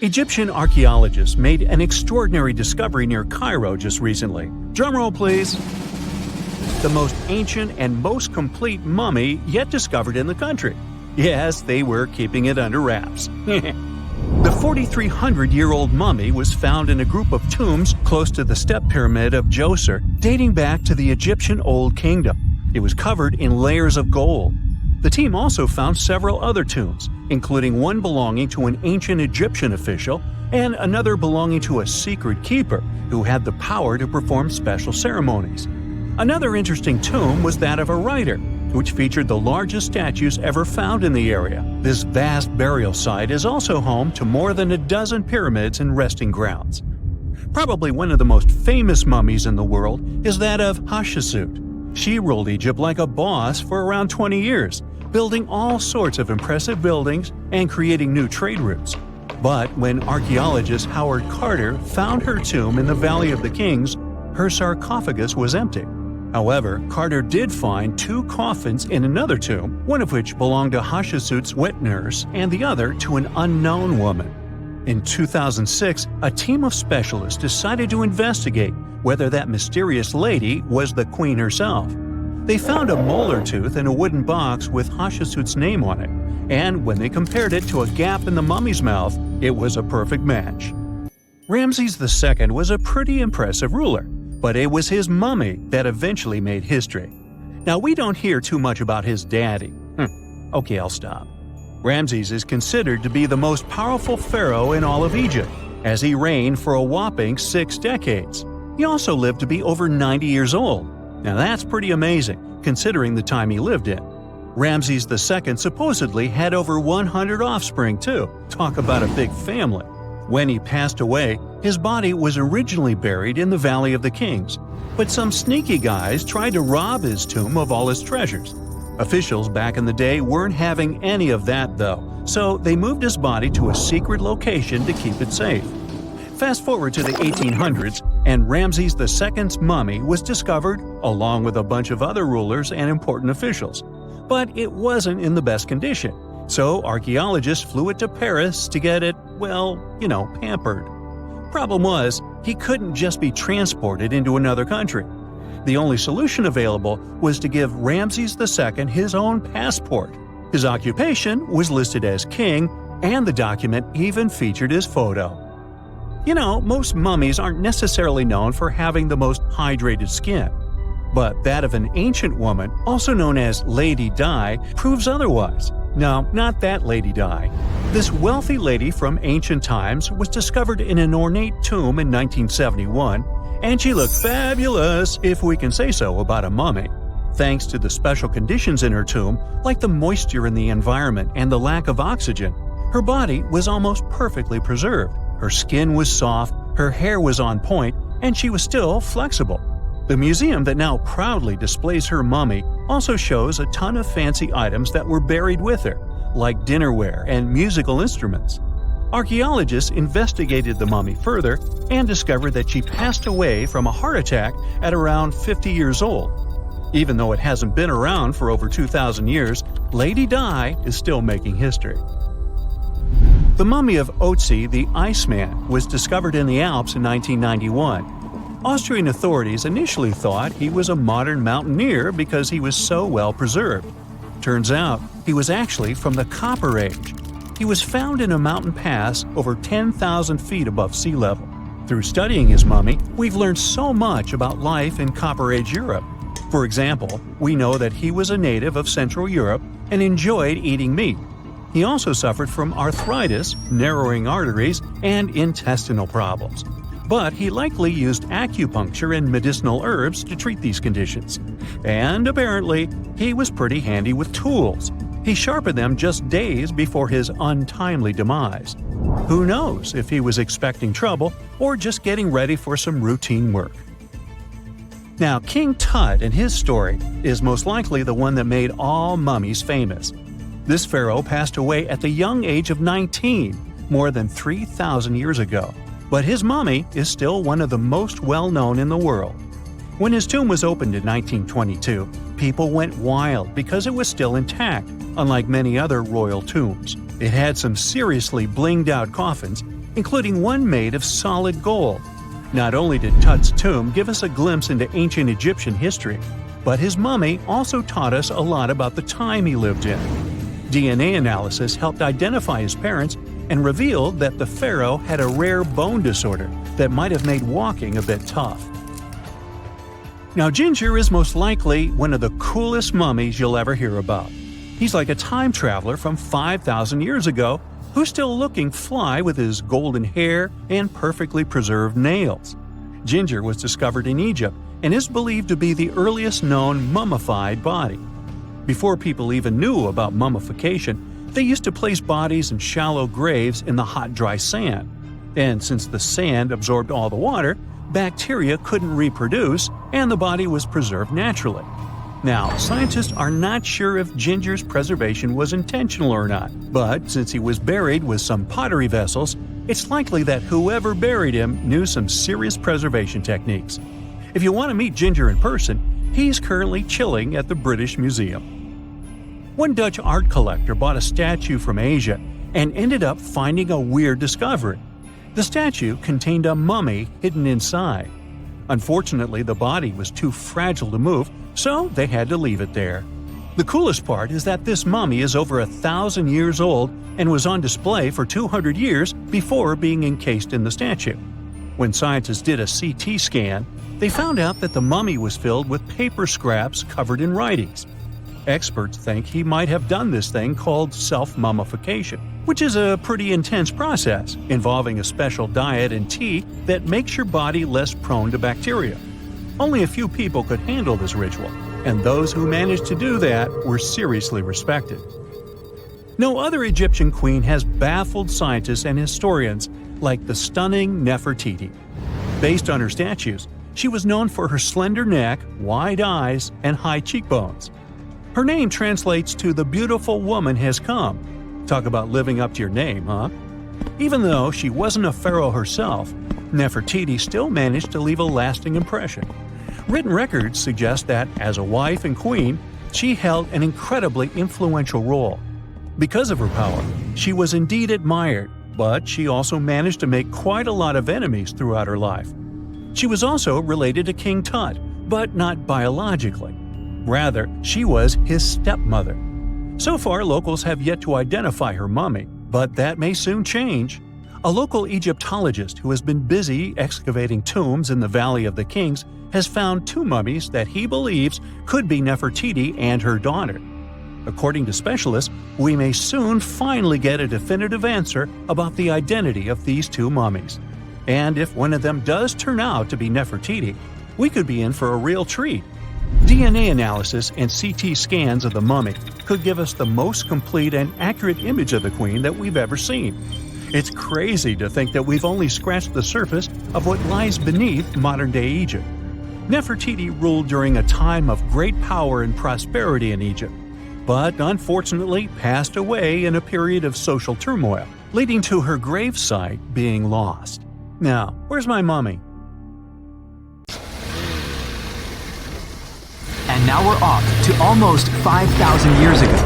Egyptian archaeologists made an extraordinary discovery near Cairo just recently. Drumroll, please. The most ancient and most complete mummy yet discovered in the country. Yes, they were keeping it under wraps. The 4,300-year-old mummy was found in a group of tombs close to the step pyramid of Djoser, dating back to the Egyptian Old Kingdom. It was covered in layers of gold. The team also found several other tombs, including one belonging to an ancient Egyptian official and another belonging to a secret keeper who had the power to perform special ceremonies. Another interesting tomb was that of a writer, which featured the largest statues ever found in the area. This vast burial site is also home to more than a dozen pyramids and resting grounds. Probably one of the most famous mummies in the world is that of Hatshepsut. She ruled Egypt like a boss for around 20 years, building all sorts of impressive buildings and creating new trade routes. But when archaeologist Howard Carter found her tomb in the Valley of the Kings, her sarcophagus was empty. However, Carter did find 2 coffins in another tomb, one of which belonged to Hatshepsut's wet nurse and the other to an unknown woman. In 2006, a team of specialists decided to investigate whether that mysterious lady was the queen herself. They found a molar tooth in a wooden box with Hatshepsut's name on it, and when they compared it to a gap in the mummy's mouth, it was a perfect match. Ramses II was a pretty impressive ruler, but it was his mummy that eventually made history. Now, we don't hear too much about his daddy. Okay, I'll stop. Ramses is considered to be the most powerful pharaoh in all of Egypt, as he reigned for a whopping 6 decades. He also lived to be over 90 years old. Now that's pretty amazing, considering the time he lived in. Ramses II supposedly had over 100 offspring too. Talk about a big family. When he passed away, his body was originally buried in the Valley of the Kings, but some sneaky guys tried to rob his tomb of all his treasures. Officials back in the day weren't having any of that though, so they moved his body to a secret location to keep it safe. Fast forward to the 1800s, and Ramses II's mummy was discovered along with a bunch of other rulers and important officials. But it wasn't in the best condition, so archaeologists flew it to Paris to get it, pampered. Problem was, he couldn't just be transported into another country. The only solution available was to give Ramses II his own passport. His occupation was listed as king, and the document even featured his photo. Most mummies aren't necessarily known for having the most hydrated skin. But that of an ancient woman, also known as Lady Di, proves otherwise. No, not that Lady Di. This wealthy lady from ancient times was discovered in an ornate tomb in 1971, and she looked fabulous, if we can say so about a mummy. Thanks to the special conditions in her tomb, like the moisture in the environment and the lack of oxygen, her body was almost perfectly preserved. Her skin was soft, her hair was on point, and she was still flexible. The museum that now proudly displays her mummy also shows a ton of fancy items that were buried with her, like dinnerware and musical instruments. Archaeologists investigated the mummy further and discovered that she passed away from a heart attack at around 50 years old. Even though it hasn't been around for over 2,000 years, Lady Di is still making history. The mummy of Otzi the Iceman was discovered in the Alps in 1991. Austrian authorities initially thought he was a modern mountaineer because he was so well preserved. Turns out, he was actually from the Copper Age. He was found in a mountain pass over 10,000 feet above sea level. Through studying his mummy, we've learned so much about life in Copper Age Europe. For example, we know that he was a native of Central Europe and enjoyed eating meat. He also suffered from arthritis, narrowing arteries, and intestinal problems. But he likely used acupuncture and medicinal herbs to treat these conditions. And apparently, he was pretty handy with tools. He sharpened them just days before his untimely demise. Who knows if he was expecting trouble or just getting ready for some routine work. Now, King Tut and his story is most likely the one that made all mummies famous. This pharaoh passed away at the young age of 19, more than 3,000 years ago. But his mummy is still one of the most well-known in the world. When his tomb was opened in 1922, people went wild because it was still intact, unlike many other royal tombs. It had some seriously blinged-out coffins, including one made of solid gold. Not only did Tut's tomb give us a glimpse into ancient Egyptian history, but his mummy also taught us a lot about the time he lived in. DNA analysis helped identify his parents and revealed that the pharaoh had a rare bone disorder that might have made walking a bit tough. Now, Ginger is most likely one of the coolest mummies you'll ever hear about. He's like a time traveler from 5,000 years ago who's still looking fly with his golden hair and perfectly preserved nails. Ginger was discovered in Egypt and is believed to be the earliest known mummified body. Before people even knew about mummification, they used to place bodies in shallow graves in the hot, dry sand. And since the sand absorbed all the water, bacteria couldn't reproduce and the body was preserved naturally. Now, scientists are not sure if Ginger's preservation was intentional or not, but since he was buried with some pottery vessels, it's likely that whoever buried him knew some serious preservation techniques. If you want to meet Ginger in person, he's currently chilling at the British Museum. One Dutch art collector bought a statue from Asia and ended up finding a weird discovery. The statue contained a mummy hidden inside. Unfortunately, the body was too fragile to move, so they had to leave it there. The coolest part is that this mummy is over 1,000 years old and was on display for 200 years before being encased in the statue. When scientists did a CT scan, they found out that the mummy was filled with paper scraps covered in writings. Experts think he might have done this thing called self-mummification, which is a pretty intense process involving a special diet and tea that makes your body less prone to bacteria. Only a few people could handle this ritual, and those who managed to do that were seriously respected. No other Egyptian queen has baffled scientists and historians like the stunning Nefertiti. Based on her statues, she was known for her slender neck, wide eyes, and high cheekbones. Her name translates to "the beautiful woman has come." Talk about living up to your name, huh? Even though she wasn't a pharaoh herself, Nefertiti still managed to leave a lasting impression. Written records suggest that, as a wife and queen, she held an incredibly influential role. Because of her power, she was indeed admired, but she also managed to make quite a lot of enemies throughout her life. She was also related to King Tut, but not biologically. Rather, she was his stepmother. So far, locals have yet to identify her mummy, but that may soon change. A local Egyptologist who has been busy excavating tombs in the Valley of the Kings has found two mummies that he believes could be Nefertiti and her daughter. According to specialists, we may soon finally get a definitive answer about the identity of these two mummies. And if one of them does turn out to be Nefertiti, we could be in for a real treat. DNA analysis and CT scans of the mummy could give us the most complete and accurate image of the queen that we've ever seen. It's crazy to think that we've only scratched the surface of what lies beneath modern-day Egypt. Nefertiti ruled during a time of great power and prosperity in Egypt, but unfortunately passed away in a period of social turmoil, leading to her gravesite being lost. Now, where's my mummy? And now we're off to almost 5,000 years ago.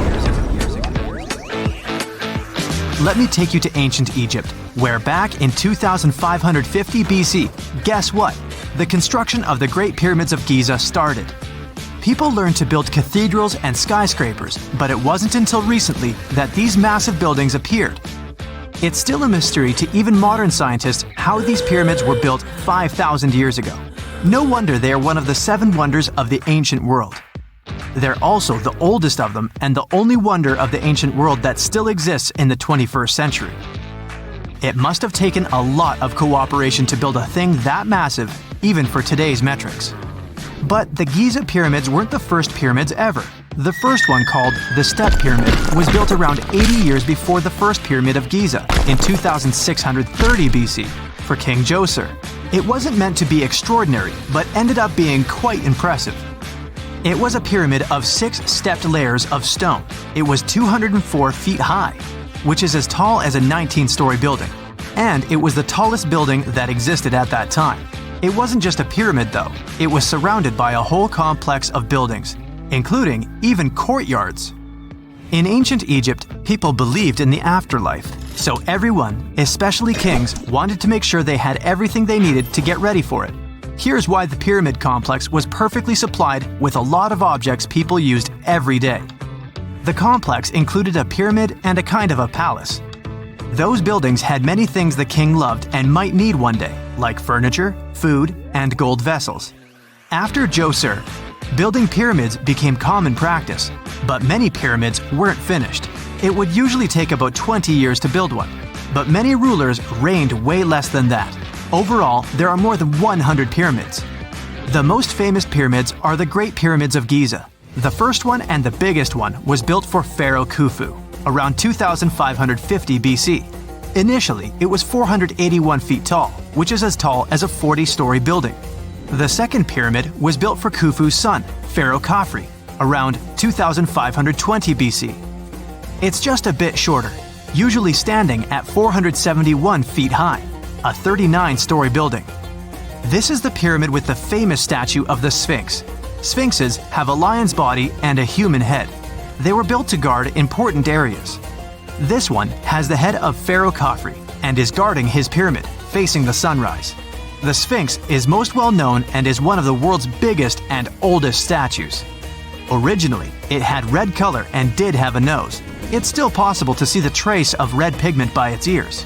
Let me take you to ancient Egypt, where back in 2550 BC, guess what? The construction of the Great Pyramids of Giza started. People learned to build cathedrals and skyscrapers, but it wasn't until recently that these massive buildings appeared. It's still a mystery to even modern scientists how these pyramids were built 5,000 years ago. No wonder they are one of the 7 wonders of the ancient world. They're also the oldest of them and the only wonder of the ancient world that still exists in the 21st century. It must have taken a lot of cooperation to build a thing that massive, even for today's metrics. But the Giza pyramids weren't the first pyramids ever. The first one, called the Step Pyramid, was built around 80 years before the first Pyramid of Giza in 2630 BC for King Djoser. It wasn't meant to be extraordinary, but ended up being quite impressive. It was a pyramid of 6 stepped layers of stone. It was 204 feet high, which is as tall as a 19-story building, and it was the tallest building that existed at that time. It wasn't just a pyramid though, it was surrounded by a whole complex of buildings, including even courtyards. In ancient Egypt, people believed in the afterlife, so everyone, especially kings, wanted to make sure they had everything they needed to get ready for it. Here's why the pyramid complex was perfectly supplied with a lot of objects people used every day. The complex included a pyramid and a kind of a palace. Those buildings had many things the king loved and might need one day, like furniture, food, and gold vessels. After Djoser, building pyramids became common practice, but many pyramids weren't finished. It would usually take about 20 years to build one, but many rulers reigned way less than that. Overall, there are more than 100 pyramids. The most famous pyramids are the Great Pyramids of Giza. The first one and the biggest one was built for Pharaoh Khufu, around 2550 BC. Initially, it was 481 feet tall, which is as tall as a 40-story building. The second pyramid was built for Khufu's son, Pharaoh Khafre, around 2520 BC. It's just a bit shorter, usually standing at 471 feet high, a 39-story building. This is the pyramid with the famous statue of the Sphinx. Sphinxes have a lion's body and a human head. They were built to guard important areas. This one has the head of Pharaoh Khafre and is guarding his pyramid, facing the sunrise. The Sphinx is most well known and is one of the world's biggest and oldest statues. Originally, it had red color and did have a nose. It's still possible to see the trace of red pigment by its ears.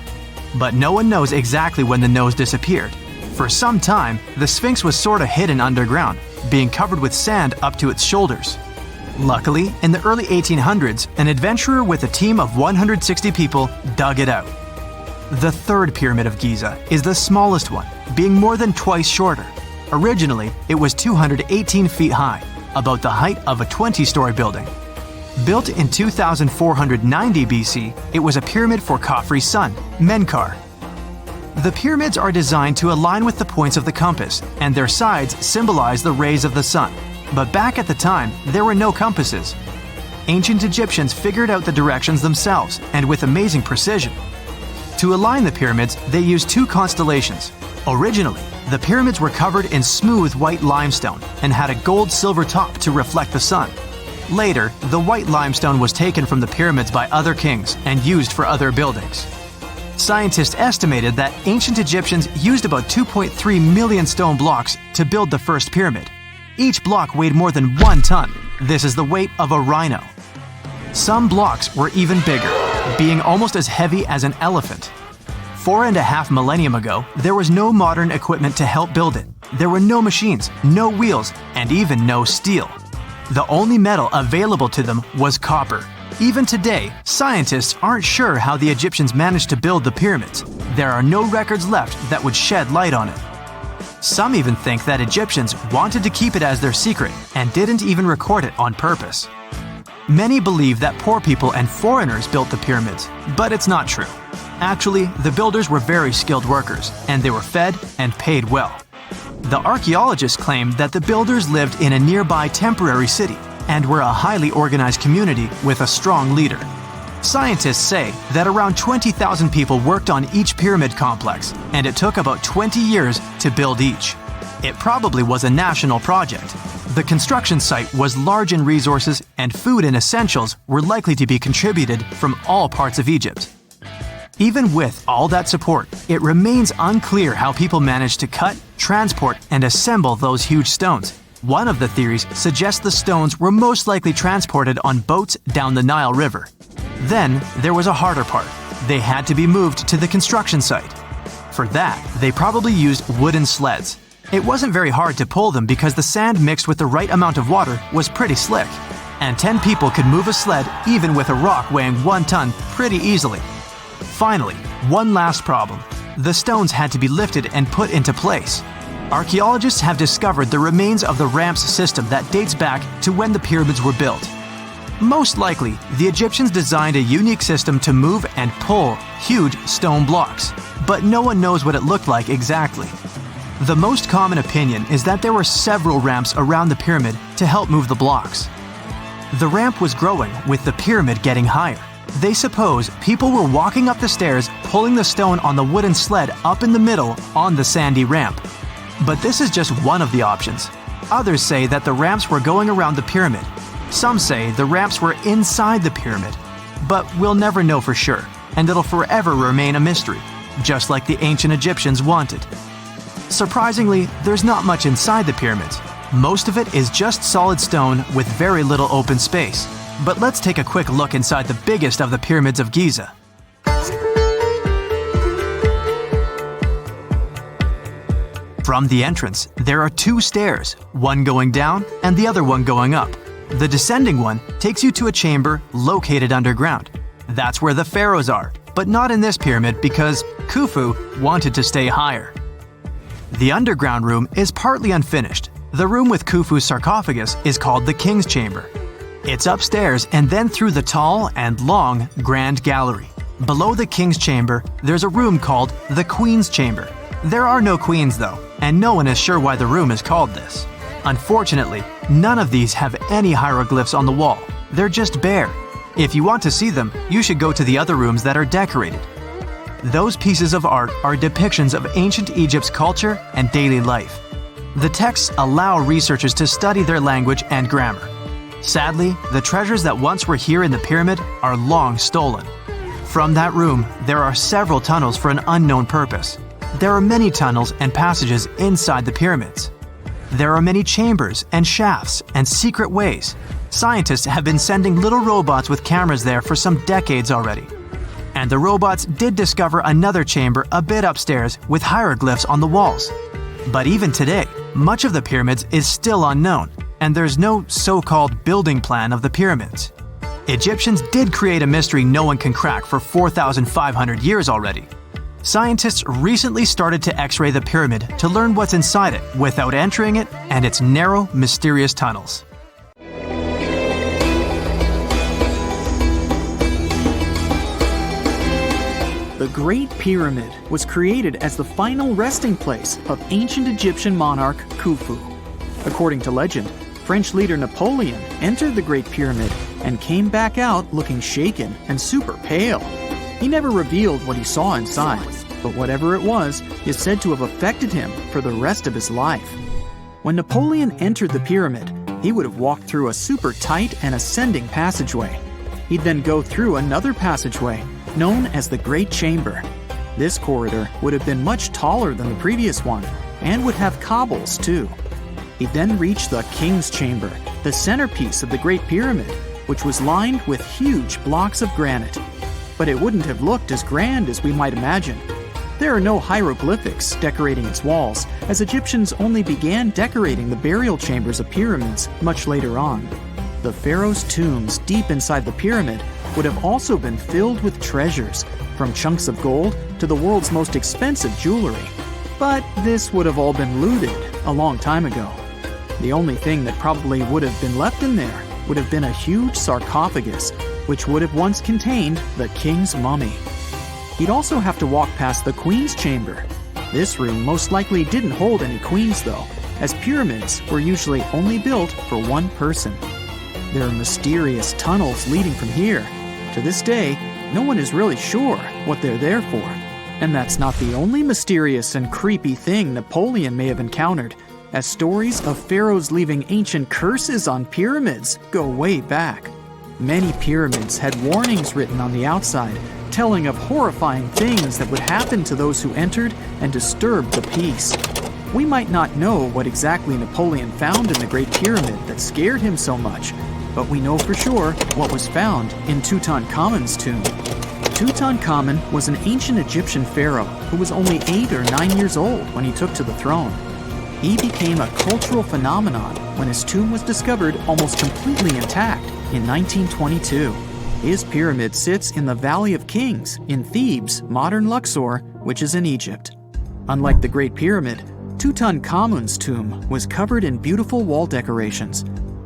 But no one knows exactly when the nose disappeared. For some time, the Sphinx was sort of hidden underground, being covered with sand up to its shoulders. Luckily, in the early 1800s, an adventurer with a team of 160 people dug it out. The third pyramid of Giza is the smallest one, being more than twice shorter. Originally, it was 218 feet high, about the height of a 20-story building. Built in 2490 BC, it was a pyramid for Khafre's son, Menkaure. The pyramids are designed to align with the points of the compass, and their sides symbolize the rays of the sun. But back at the time, there were no compasses. Ancient Egyptians figured out the directions themselves, and with amazing precision. To align the pyramids, they used two constellations. Originally, the pyramids were covered in smooth white limestone and had a gold-silver top to reflect the sun. Later, the white limestone was taken from the pyramids by other kings and used for other buildings. Scientists estimated that ancient Egyptians used about 2.3 million stone blocks to build the first pyramid. Each block weighed more than 1 ton. This is the weight of a rhino. Some blocks were even bigger, being almost as heavy as an elephant. 4.5 millennia ago, there was no modern equipment to help build it. There were no machines, no wheels, and even no steel. The only metal available to them was copper. Even today, scientists aren't sure how the Egyptians managed to build the pyramids. There are no records left that would shed light on it. Some even think that Egyptians wanted to keep it as their secret and didn't even record it on purpose. Many believe that poor people and foreigners built the pyramids, but it's not true. Actually, the builders were very skilled workers, and they were fed and paid well. The archaeologists claim that the builders lived in a nearby temporary city and were a highly organized community with a strong leader. Scientists say that around 20,000 people worked on each pyramid complex, and it took about 20 years to build each. It probably was a national project. The construction site was large in resources, and food and essentials were likely to be contributed from all parts of Egypt. Even with all that support, it remains unclear how people managed to cut, transport, and assemble those huge stones. One of the theories suggests the stones were most likely transported on boats down the Nile River. Then, there was a harder part. They had to be moved to the construction site. For that, they probably used wooden sleds. It wasn't very hard to pull them because the sand mixed with the right amount of water was pretty slick. And 10 people could move a sled even with a rock weighing 1 ton pretty easily. Finally, one last problem. The stones had to be lifted and put into place. Archaeologists have discovered the remains of the ramps system that dates back to when the pyramids were built. Most likely, the Egyptians designed a unique system to move and pull huge stone blocks, but no one knows what it looked like exactly. The most common opinion is that there were several ramps around the pyramid to help move the blocks. The ramp was growing with the pyramid getting higher. They suppose people were walking up the stairs, pulling the stone on the wooden sled up in the middle on the sandy ramp. But this is just one of the options. Others say that the ramps were going around the pyramid. Some say the ramps were inside the pyramid. But we'll never know for sure, and it'll forever remain a mystery, just like the ancient Egyptians wanted. Surprisingly, there's not much inside the pyramids. Most of it is just solid stone with very little open space. But let's take a quick look inside the biggest of the pyramids of Giza. From the entrance, there are two stairs, one going down and the other one going up. The descending one takes you to a chamber located underground. That's where the pharaohs are, but not in this pyramid because Khufu wanted to stay higher. The underground room is partly unfinished. The room with Khufu's sarcophagus is called the King's Chamber. It's upstairs and then through the tall and long Grand Gallery. Below the King's Chamber, there's a room called the Queen's Chamber. There are no queens though, and no one is sure why the room is called this. Unfortunately, none of these have any hieroglyphs on the wall. They're just bare. If you want to see them, you should go to the other rooms that are decorated. Those pieces of art are depictions of ancient Egypt's culture and daily life. The texts allow researchers to study their language and grammar. Sadly, the treasures that once were here in the pyramid are long stolen. From that room, there are several tunnels for an unknown purpose. There are many tunnels and passages inside the pyramids. There are many chambers and shafts and secret ways. Scientists have been sending little robots with cameras there for some decades already. And the robots did discover another chamber a bit upstairs with hieroglyphs on the walls. But even today, much of the pyramids is still unknown, and there's no so-called building plan of the pyramids. Egyptians did create a mystery no one can crack for 4,500 years already. Scientists recently started to X-ray the pyramid to learn what's inside it without entering it and its narrow, mysterious tunnels. The Great Pyramid was created as the final resting place of ancient Egyptian monarch Khufu. According to legend, French leader Napoleon entered the Great Pyramid and came back out looking shaken and super pale. He never revealed what he saw inside, but whatever it was is said to have affected him for the rest of his life. When Napoleon entered the pyramid, he would have walked through a super tight and ascending passageway. He'd then go through another passageway, known as the Great Chamber. This corridor would have been much taller than the previous one, and would have cobbles too. He'd then reach the King's Chamber, the centerpiece of the Great Pyramid, which was lined with huge blocks of granite. But it wouldn't have looked as grand as we might imagine. There are no hieroglyphics decorating its walls, as Egyptians only began decorating the burial chambers of pyramids much later on. The pharaoh's tombs deep inside the pyramid would have also been filled with treasures, from chunks of gold to the world's most expensive jewelry. But this would have all been looted a long time ago. The only thing that probably would have been left in there would have been a huge sarcophagus, which would have once contained the king's mummy. He'd also have to walk past the Queen's Chamber. This room most likely didn't hold any queens though, as pyramids were usually only built for one person. There are mysterious tunnels leading from here. To this day, no one is really sure what they're there for. And that's not the only mysterious and creepy thing Napoleon may have encountered, as stories of pharaohs leaving ancient curses on pyramids go way back. Many pyramids had warnings written on the outside, telling of horrifying things that would happen to those who entered and disturbed the peace. We might not know what exactly Napoleon found in the Great Pyramid that scared him so much, but we know for sure what was found in Tutankhamun's tomb. Tutankhamun was an ancient Egyptian pharaoh who was only 8 or 9 years old when he took to the throne. He became a cultural phenomenon when his tomb was discovered almost completely intact in 1922. His pyramid sits in the Valley of Kings in Thebes, modern Luxor, which is in Egypt. Unlike the Great Pyramid, Tutankhamun's tomb was covered in beautiful wall decorations.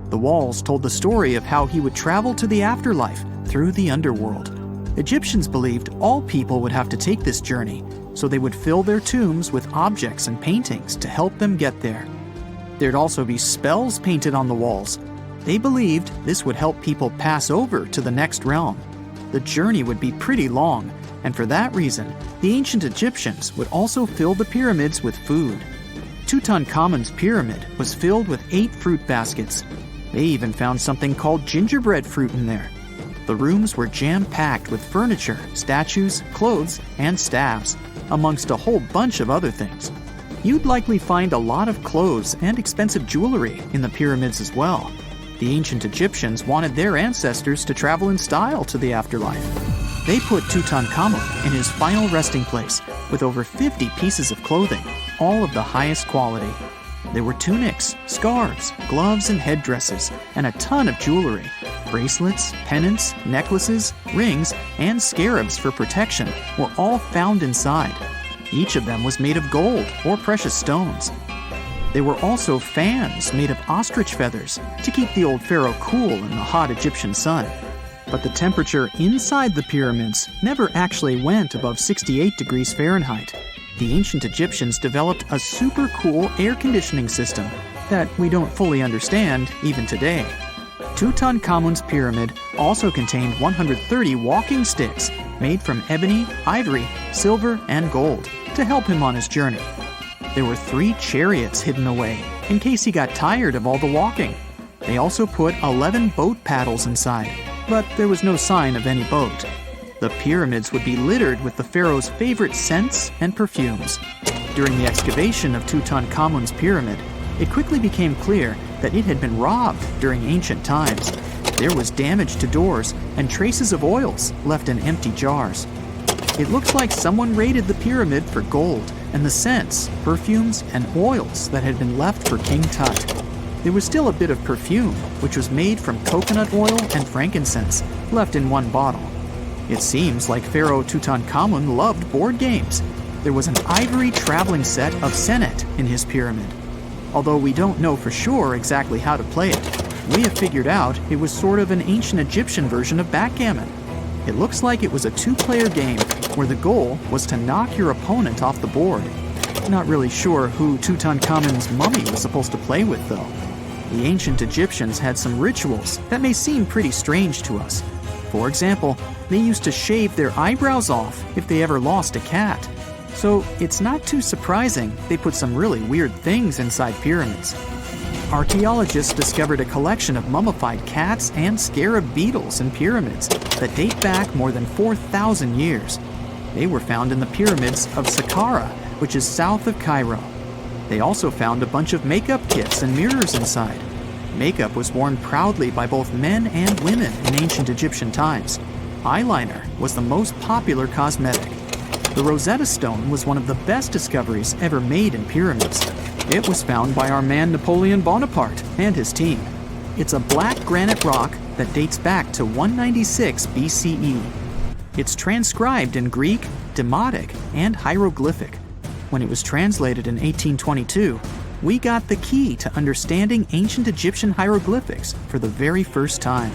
The walls told the story of how he would travel to the afterlife through the underworld. Egyptians believed all people would have to take this journey, so they would fill their tombs with objects and paintings to help them get there. There'd also be spells painted on the walls. They believed this would help people pass over to the next realm. The journey would be pretty long, and for that reason, the ancient Egyptians would also fill the pyramids with food. Tutankhamun's pyramid was filled with 8 fruit baskets. They even found something called gingerbread fruit in there. The rooms were jam-packed with furniture, statues, clothes, and staffs, amongst a whole bunch of other things. You'd likely find a lot of clothes and expensive jewelry in the pyramids as well. The ancient Egyptians wanted their ancestors to travel in style to the afterlife. They put Tutankhamun in his final resting place with over 50 pieces of clothing, all of the highest quality. There were tunics, scarves, gloves, and headdresses, and a ton of jewelry. Bracelets, pendants, necklaces, rings, and scarabs for protection were all found inside. Each of them was made of gold or precious stones. There were also fans made of ostrich feathers to keep the old pharaoh cool in the hot Egyptian sun. But the temperature inside the pyramids never actually went above 68 degrees Fahrenheit. The ancient Egyptians developed a super cool air conditioning system that we don't fully understand even today. Tutankhamun's pyramid also contained 130 walking sticks made from ebony, ivory, silver, and gold to help him on his journey. There were 3 chariots hidden away in case he got tired of all the walking. They also put 11 boat paddles inside, but there was no sign of any boat. The pyramids would be littered with the pharaoh's favorite scents and perfumes. During the excavation of Tutankhamun's pyramid, it quickly became clear that it had been robbed during ancient times. There was damage to doors and traces of oils left in empty jars. It looks like someone raided the pyramid for gold and the scents, perfumes, and oils that had been left for King Tut. There was still a bit of perfume, which was made from coconut oil and frankincense, left in one bottle. It seems like Pharaoh Tutankhamun loved board games. There was an ivory traveling set of senet in his pyramid. Although we don't know for sure exactly how to play it, we have figured out it was sort of an ancient Egyptian version of backgammon. It looks like it was a 2-player game where the goal was to knock your opponent off the board. Not really sure who Tutankhamun's mummy was supposed to play with, though. The ancient Egyptians had some rituals that may seem pretty strange to us. For example, they used to shave their eyebrows off if they ever lost a cat. So it's not too surprising they put some really weird things inside pyramids. Archaeologists discovered a collection of mummified cats and scarab beetles in pyramids that date back more than 4,000 years. They were found in the pyramids of Saqqara, which is south of Cairo. They also found a bunch of makeup kits and mirrors inside. Makeup was worn proudly by both men and women in ancient Egyptian times. Eyeliner was the most popular cosmetic. The Rosetta Stone was one of the best discoveries ever made in pyramids. It was found by our man Napoleon Bonaparte and his team. It's a black granite rock that dates back to 196 BCE. It's transcribed in Greek, Demotic, and hieroglyphic. When it was translated in 1822, we got the key to understanding ancient Egyptian hieroglyphics for the very first time.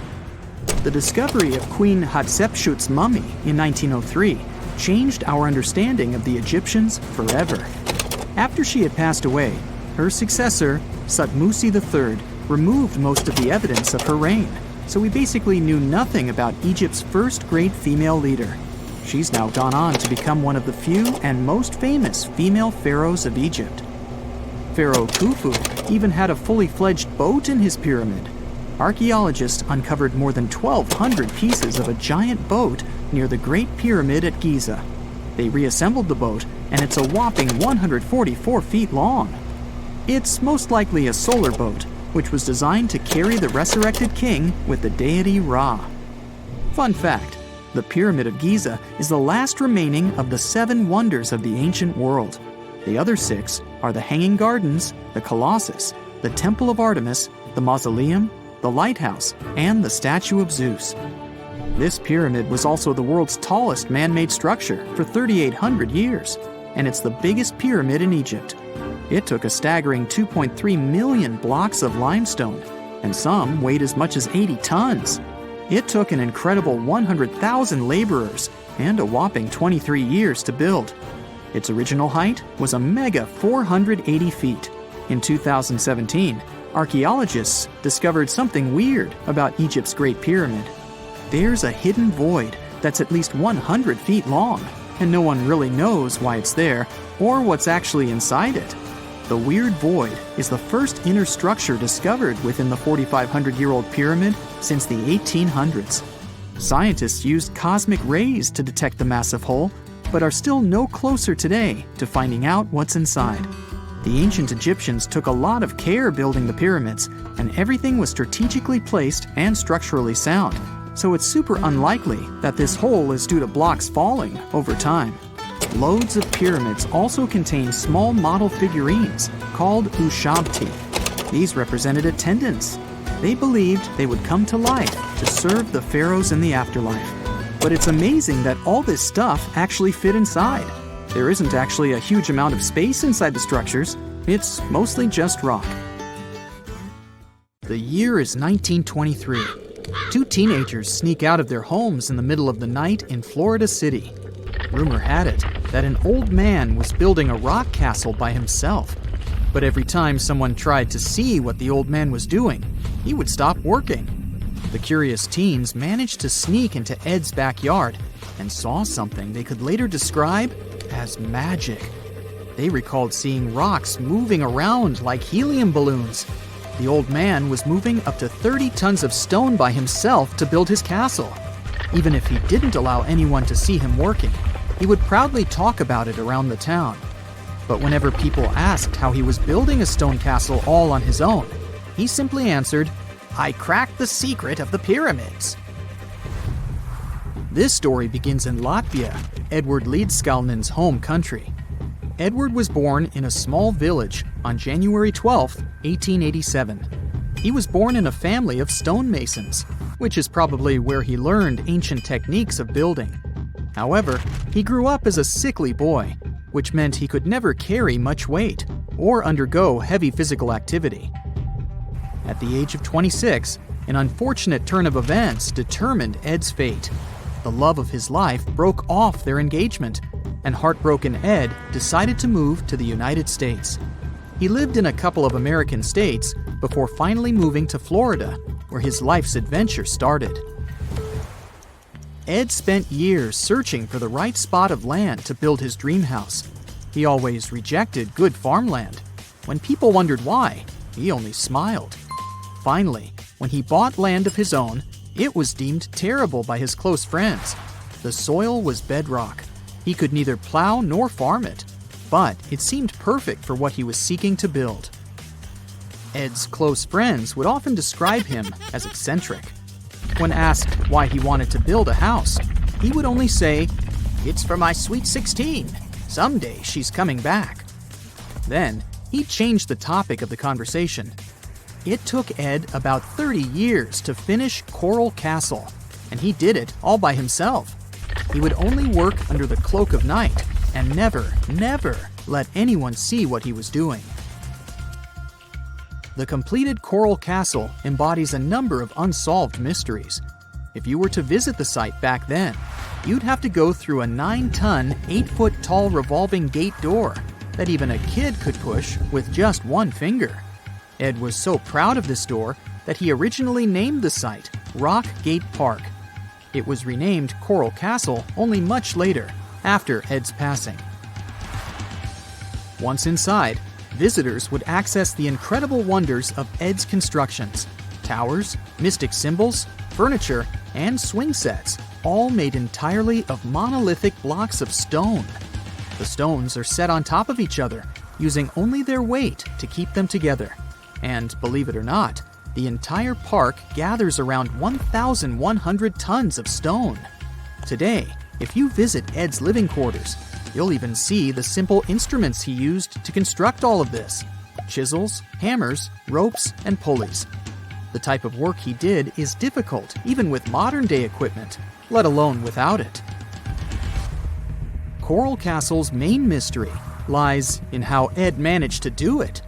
The discovery of Queen Hatshepsut's mummy in 1903 changed our understanding of the Egyptians forever. After she had passed away, her successor, Thutmose III, removed most of the evidence of her reign, so we basically knew nothing about Egypt's first great female leader. She's now gone on to become one of the few and most famous female pharaohs of Egypt. Pharaoh Khufu even had a fully fledged boat in his pyramid. Archaeologists uncovered more than 1,200 pieces of a giant boat near the Great Pyramid at Giza. They reassembled the boat, and it's a whopping 144 feet long. It's most likely a solar boat, which was designed to carry the resurrected king with the deity Ra. Fun fact, the Pyramid of Giza is the last remaining of the 7 wonders of the ancient world. The other 6 are the Hanging Gardens, the Colossus, the Temple of Artemis, the Mausoleum, the Lighthouse, and the Statue of Zeus. This pyramid was also the world's tallest man-made structure for 3,800 years, and it's the biggest pyramid in Egypt. It took a staggering 2.3 million blocks of limestone, and some weighed as much as 80 tons. It took an incredible 100,000 laborers and a whopping 23 years to build. Its original height was a mega 480 feet. In 2017, archaeologists discovered something weird about Egypt's Great Pyramid. There's a hidden void that's at least 100 feet long, and no one really knows why it's there or what's actually inside it. The Weird Void is the first inner structure discovered within the 4,500-year-old pyramid since the 1800s. Scientists used cosmic rays to detect the massive hole, but are still no closer today to finding out what's inside. The ancient Egyptians took a lot of care building the pyramids, and everything was strategically placed and structurally sound, so it's super unlikely that this hole is due to blocks falling over time. Loads of pyramids also contain small model figurines called ushabti. These represented attendants. They believed they would come to life to serve the pharaohs in the afterlife. But it's amazing that all this stuff actually fit inside. There isn't actually a huge amount of space inside the structures. It's mostly just rock. The year is 1923. Two teenagers sneak out of their homes in the middle of the night in Florida City. Rumor had it that an old man was building a rock castle by himself. But every time someone tried to see what the old man was doing, he would stop working. The curious teens managed to sneak into Ed's backyard and saw something they could later describe as magic. They recalled seeing rocks moving around like helium balloons. The old man was moving up to 30 tons of stone by himself to build his castle. Even if he didn't allow anyone to see him working, he would proudly talk about it around the town. But whenever people asked how he was building a stone castle all on his own, he simply answered, "I cracked the secret of the pyramids." This story begins in Latvia, Edward Leedskalnin's home country. Edward was born in a small village on January 12, 1887. He was born in a family of stonemasons, which is probably where he learned ancient techniques of building. However, he grew up as a sickly boy, which meant he could never carry much weight or undergo heavy physical activity. At the age of 26, an unfortunate turn of events determined Ed's fate. The love of his life broke off their engagement, and heartbroken Ed decided to move to the United States. He lived in a couple of American states before finally moving to Florida, where his life's adventure started. Ed spent years searching for the right spot of land to build his dream house. He always rejected good farmland. When people wondered why, he only smiled. Finally, when he bought land of his own, it was deemed terrible by his close friends. The soil was bedrock. He could neither plow nor farm it, but it seemed perfect for what he was seeking to build. Ed's close friends would often describe him as eccentric. When asked why he wanted to build a house, he would only say, "It's for my sweet 16. Someday she's coming back." Then, he changed the topic of the conversation. It took Ed about 30 years to finish Coral Castle, and he did it all by himself. He would only work under the cloak of night and never let anyone see what he was doing. The completed Coral Castle embodies a number of unsolved mysteries. If you were to visit the site back then, you'd have to go through a 9-ton, 8-foot-tall revolving gate door that even a kid could push with just one finger. Ed was so proud of this door that he originally named the site Rock Gate Park. It was renamed Coral Castle only much later, after Ed's passing. Once inside, visitors would access the incredible wonders of Ed's constructions: towers, mystic symbols, furniture, and swing sets, all made entirely of monolithic blocks of stone. The stones are set on top of each other, using only their weight to keep them together. And believe it or not, the entire park gathers around 1,100 tons of stone. Today, if you visit Ed's living quarters, you'll even see the simple instruments he used to construct all of this: chisels, hammers, ropes, and pulleys. The type of work he did is difficult even with modern-day equipment, let alone without it. Coral Castle's main mystery lies in how Ed managed to do it.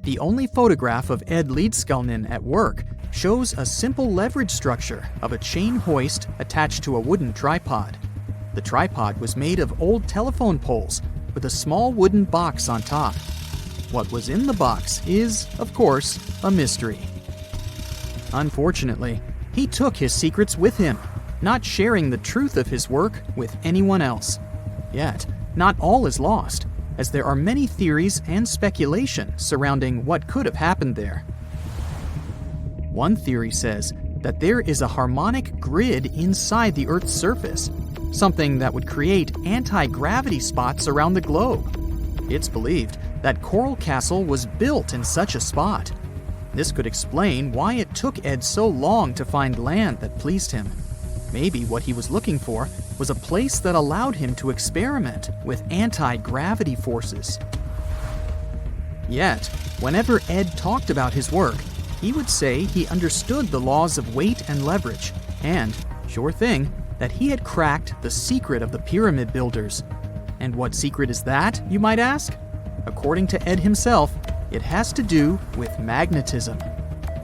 The only photograph of Ed Leedskalnin at work shows a simple leverage structure of a chain hoist attached to a wooden tripod. The tripod was made of old telephone poles with a small wooden box on top. What was in the box is, of course, a mystery. Unfortunately, he took his secrets with him, not sharing the truth of his work with anyone else. Yet, not all is lost. as there are many theories and speculation surrounding what could have happened there. One theory says that there is a harmonic grid inside the Earth's surface, something that would create anti-gravity spots around the globe. It's believed that Coral Castle was built in such a spot. This could explain why it took Ed so long to find land that pleased him. Maybe what he was looking for was a place that allowed him to experiment with anti-gravity forces. Yet, whenever Ed talked about his work, he would say he understood the laws of weight and leverage, and, sure thing, that he had cracked the secret of the pyramid builders. And what secret is that, you might ask? According to Ed himself, it has to do with magnetism.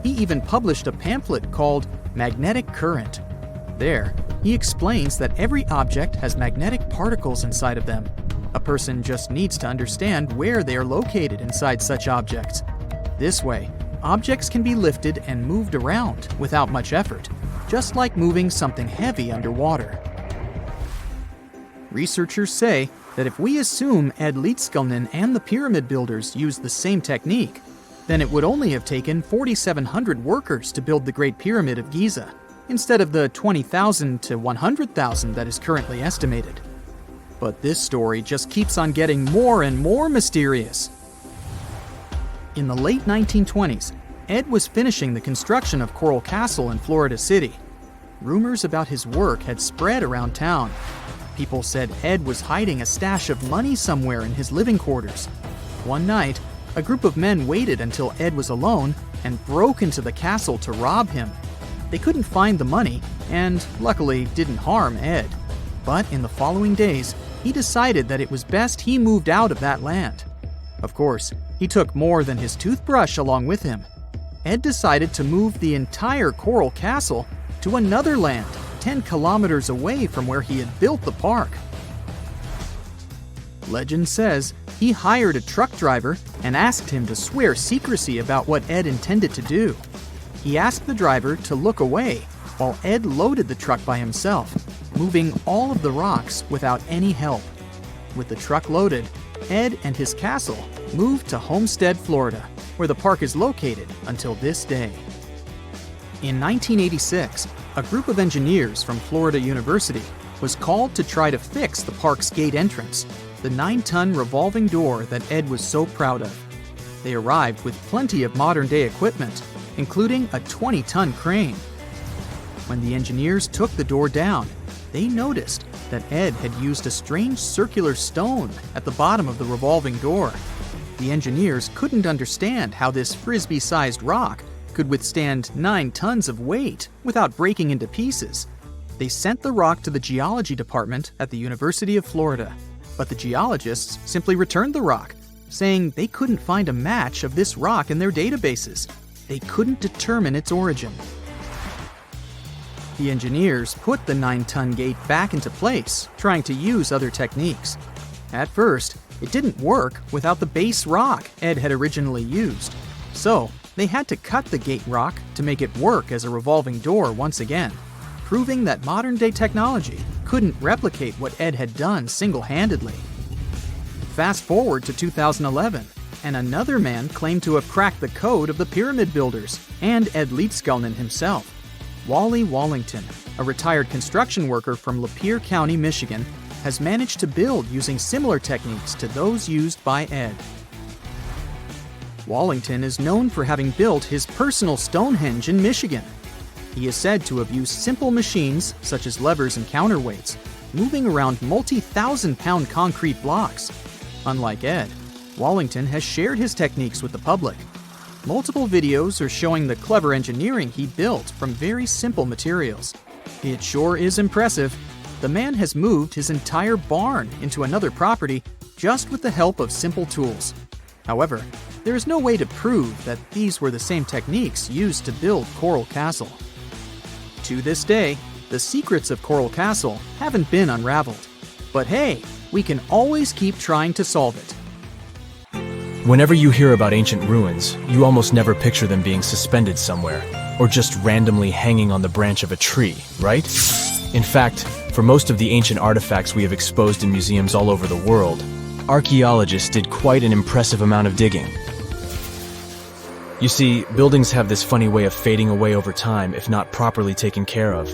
He even published a pamphlet called Magnetic Current. There, he explains that every object has magnetic particles inside of them. A person just needs to understand where they are located inside such objects. This way, objects can be lifted and moved around without much effort, just like moving something heavy underwater. Researchers say that if we assume Ed Leedskalnin and the pyramid builders used the same technique, then it would only have taken 4,700 workers to build the Great Pyramid of Giza, instead of the 20,000 to 100,000 that is currently estimated. But this story just keeps on getting more and more mysterious. In the late 1920s, Ed was finishing the construction of Coral Castle in Florida City. Rumors about his work had spread around town. People said Ed was hiding a stash of money somewhere in his living quarters. One night, a group of men waited until Ed was alone and broke into the castle to rob him. They couldn't find the money and, luckily, didn't harm Ed. But in the following days, he decided that it was best he moved out of that land. Of course, he took more than his toothbrush along with him. Ed decided to move the entire Coral Castle to another land 10 kilometers away from where he had built the park. Legend says he hired a truck driver and asked him to swear secrecy about what Ed intended to do. He asked the driver to look away while Ed loaded the truck by himself, moving all of the rocks without any help. With the truck loaded, Ed and his castle moved to Homestead, Florida, where the park is located until this day. In 1986, a group of engineers from Florida University was called to try to fix the park's gate entrance, the 9-ton revolving door that Ed was so proud of. They arrived with plenty of modern-day equipment, including a 20-ton crane. When the engineers took the door down, they noticed that Ed had used a strange circular stone at the bottom of the revolving door. The engineers couldn't understand how this frisbee-sized rock could withstand 9 tons of weight without breaking into pieces. They sent the rock to the geology department at the University of Florida, but the geologists simply returned the rock, saying they couldn't find a match of this rock in their databases. They couldn't determine its origin. The engineers put the 9-ton gate back into place, trying to use other techniques. At first, it didn't work without the base rock Ed had originally used. So, they had to cut the gate rock to make it work as a revolving door once again, proving that modern-day technology couldn't replicate what Ed had done single-handedly. Fast forward to 2011, and another man claimed to have cracked the code of the pyramid builders and Ed Leedskalnin himself. Wally Wallington, a retired construction worker from Lapeer County, Michigan, has managed to build using similar techniques to those used by Ed. Wallington is known for having built his personal Stonehenge in Michigan. He is said to have used simple machines, such as levers and counterweights, moving around multi-thousand-pound concrete blocks. Unlike Ed, Wallington has shared his techniques with the public. Multiple videos are showing the clever engineering he built from very simple materials. It sure is impressive. The man has moved his entire barn into another property just with the help of simple tools. However, there is no way to prove that these were the same techniques used to build Coral Castle. To this day, the secrets of Coral Castle haven't been unraveled. But hey, we can always keep trying to solve it. Whenever you hear about ancient ruins, you almost never picture them being suspended somewhere, or just randomly hanging on the branch of a tree, right? In fact, for most of the ancient artifacts we have exposed in museums all over the world, archaeologists did quite an impressive amount of digging. You see, buildings have this funny way of fading away over time if not properly taken care of.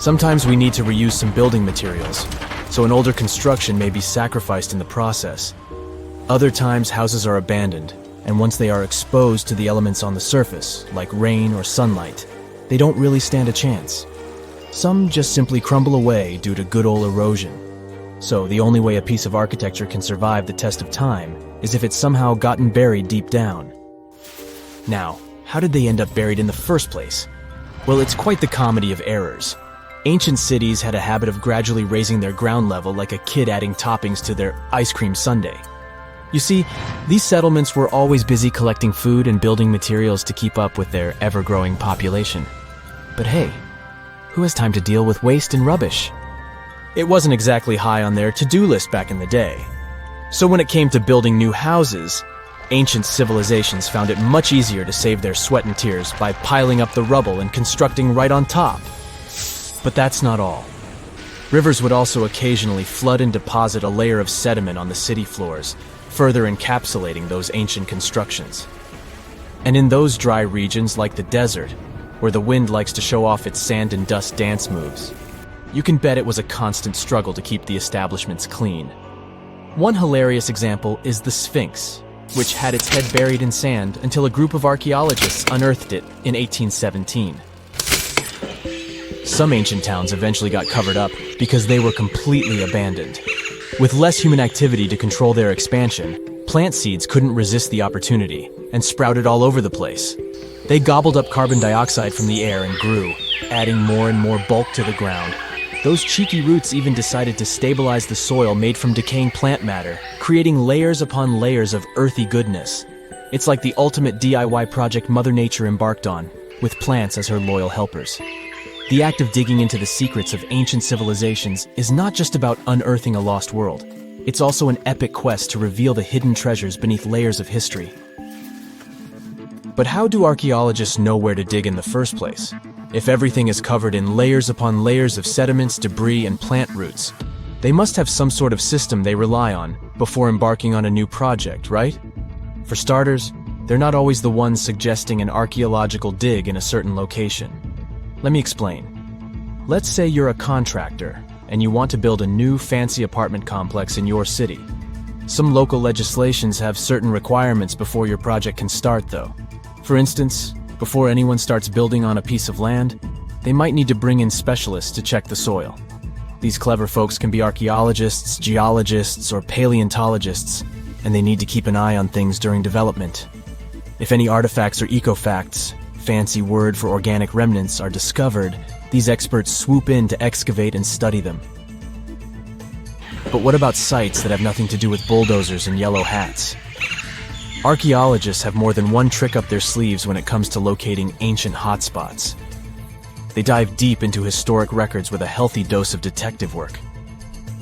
Sometimes we need to reuse some building materials, so an older construction may be sacrificed in the process. Other times, houses are abandoned, and once they are exposed to the elements on the surface, like rain or sunlight, they don't really stand a chance. Some just simply crumble away due to good old erosion. So the only way a piece of architecture can survive the test of time is if it's somehow gotten buried deep down. Now, how did they end up buried in the first place? Well, it's quite the comedy of errors. Ancient cities had a habit of gradually raising their ground level like a kid adding toppings to their ice cream sundae. You see, these settlements were always busy collecting food and building materials to keep up with their ever-growing population. But hey, who has time to deal with waste and rubbish? It wasn't exactly high on their to-do list back in the day. So when it came to building new houses, ancient civilizations found it much easier to save their sweat and tears by piling up the rubble and constructing right on top. But that's not all. Rivers would also occasionally flood and deposit a layer of sediment on the city floors, further encapsulating those ancient constructions. And in those dry regions like the desert, where the wind likes to show off its sand and dust dance moves, you can bet it was a constant struggle to keep the establishments clean. One hilarious example is the Sphinx, which had its head buried in sand until a group of archaeologists unearthed it in 1817. Some ancient towns eventually got covered up because they were completely abandoned. With less human activity to control their expansion, plant seeds couldn't resist the opportunity and sprouted all over the place. They gobbled up carbon dioxide from the air and grew, adding more and more bulk to the ground. Those cheeky roots even decided to stabilize the soil made from decaying plant matter, creating layers upon layers of earthy goodness. It's like the ultimate DIY project Mother Nature embarked on, with plants as her loyal helpers. The act of digging into the secrets of ancient civilizations is not just about unearthing a lost world. It's also an epic quest to reveal the hidden treasures beneath layers of history. But how do archaeologists know where to dig in the first place? If everything is covered in layers upon layers of sediments, debris, and plant roots, they must have some sort of system they rely on before embarking on a new project, right? For starters, they're not always the ones suggesting an archaeological dig in a certain location. Let me explain. Let's say you're a contractor and you want to build a new fancy apartment complex in your city. Some local legislations have certain requirements before your project can start, though. For instance, before anyone starts building on a piece of land, they might need to bring in specialists to check the soil. These clever folks can be archaeologists, geologists, or paleontologists, and they need to keep an eye on things during development. If any artifacts or ecofacts, fancy word for organic remnants, are discovered, these experts swoop in to excavate and study them. But what about sites that have nothing to do with bulldozers and yellow hats? Archaeologists have more than one trick up their sleeves when it comes to locating ancient hotspots. They dive deep into historic records with a healthy dose of detective work.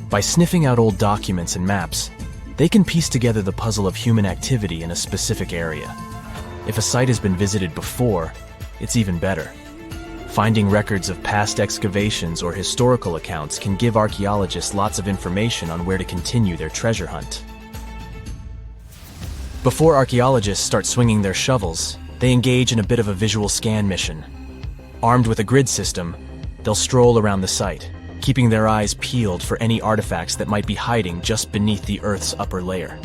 By sniffing out old documents and maps, they can piece together the puzzle of human activity in a specific area. If a site has been visited before, it's even better. Finding records of past excavations or historical accounts can give archaeologists lots of information on where to continue their treasure hunt. Before archaeologists start swinging their shovels, they engage in a bit of a visual scan mission. Armed with a grid system, they'll stroll around the site, keeping their eyes peeled for any artifacts that might be hiding just beneath the Earth's upper layer.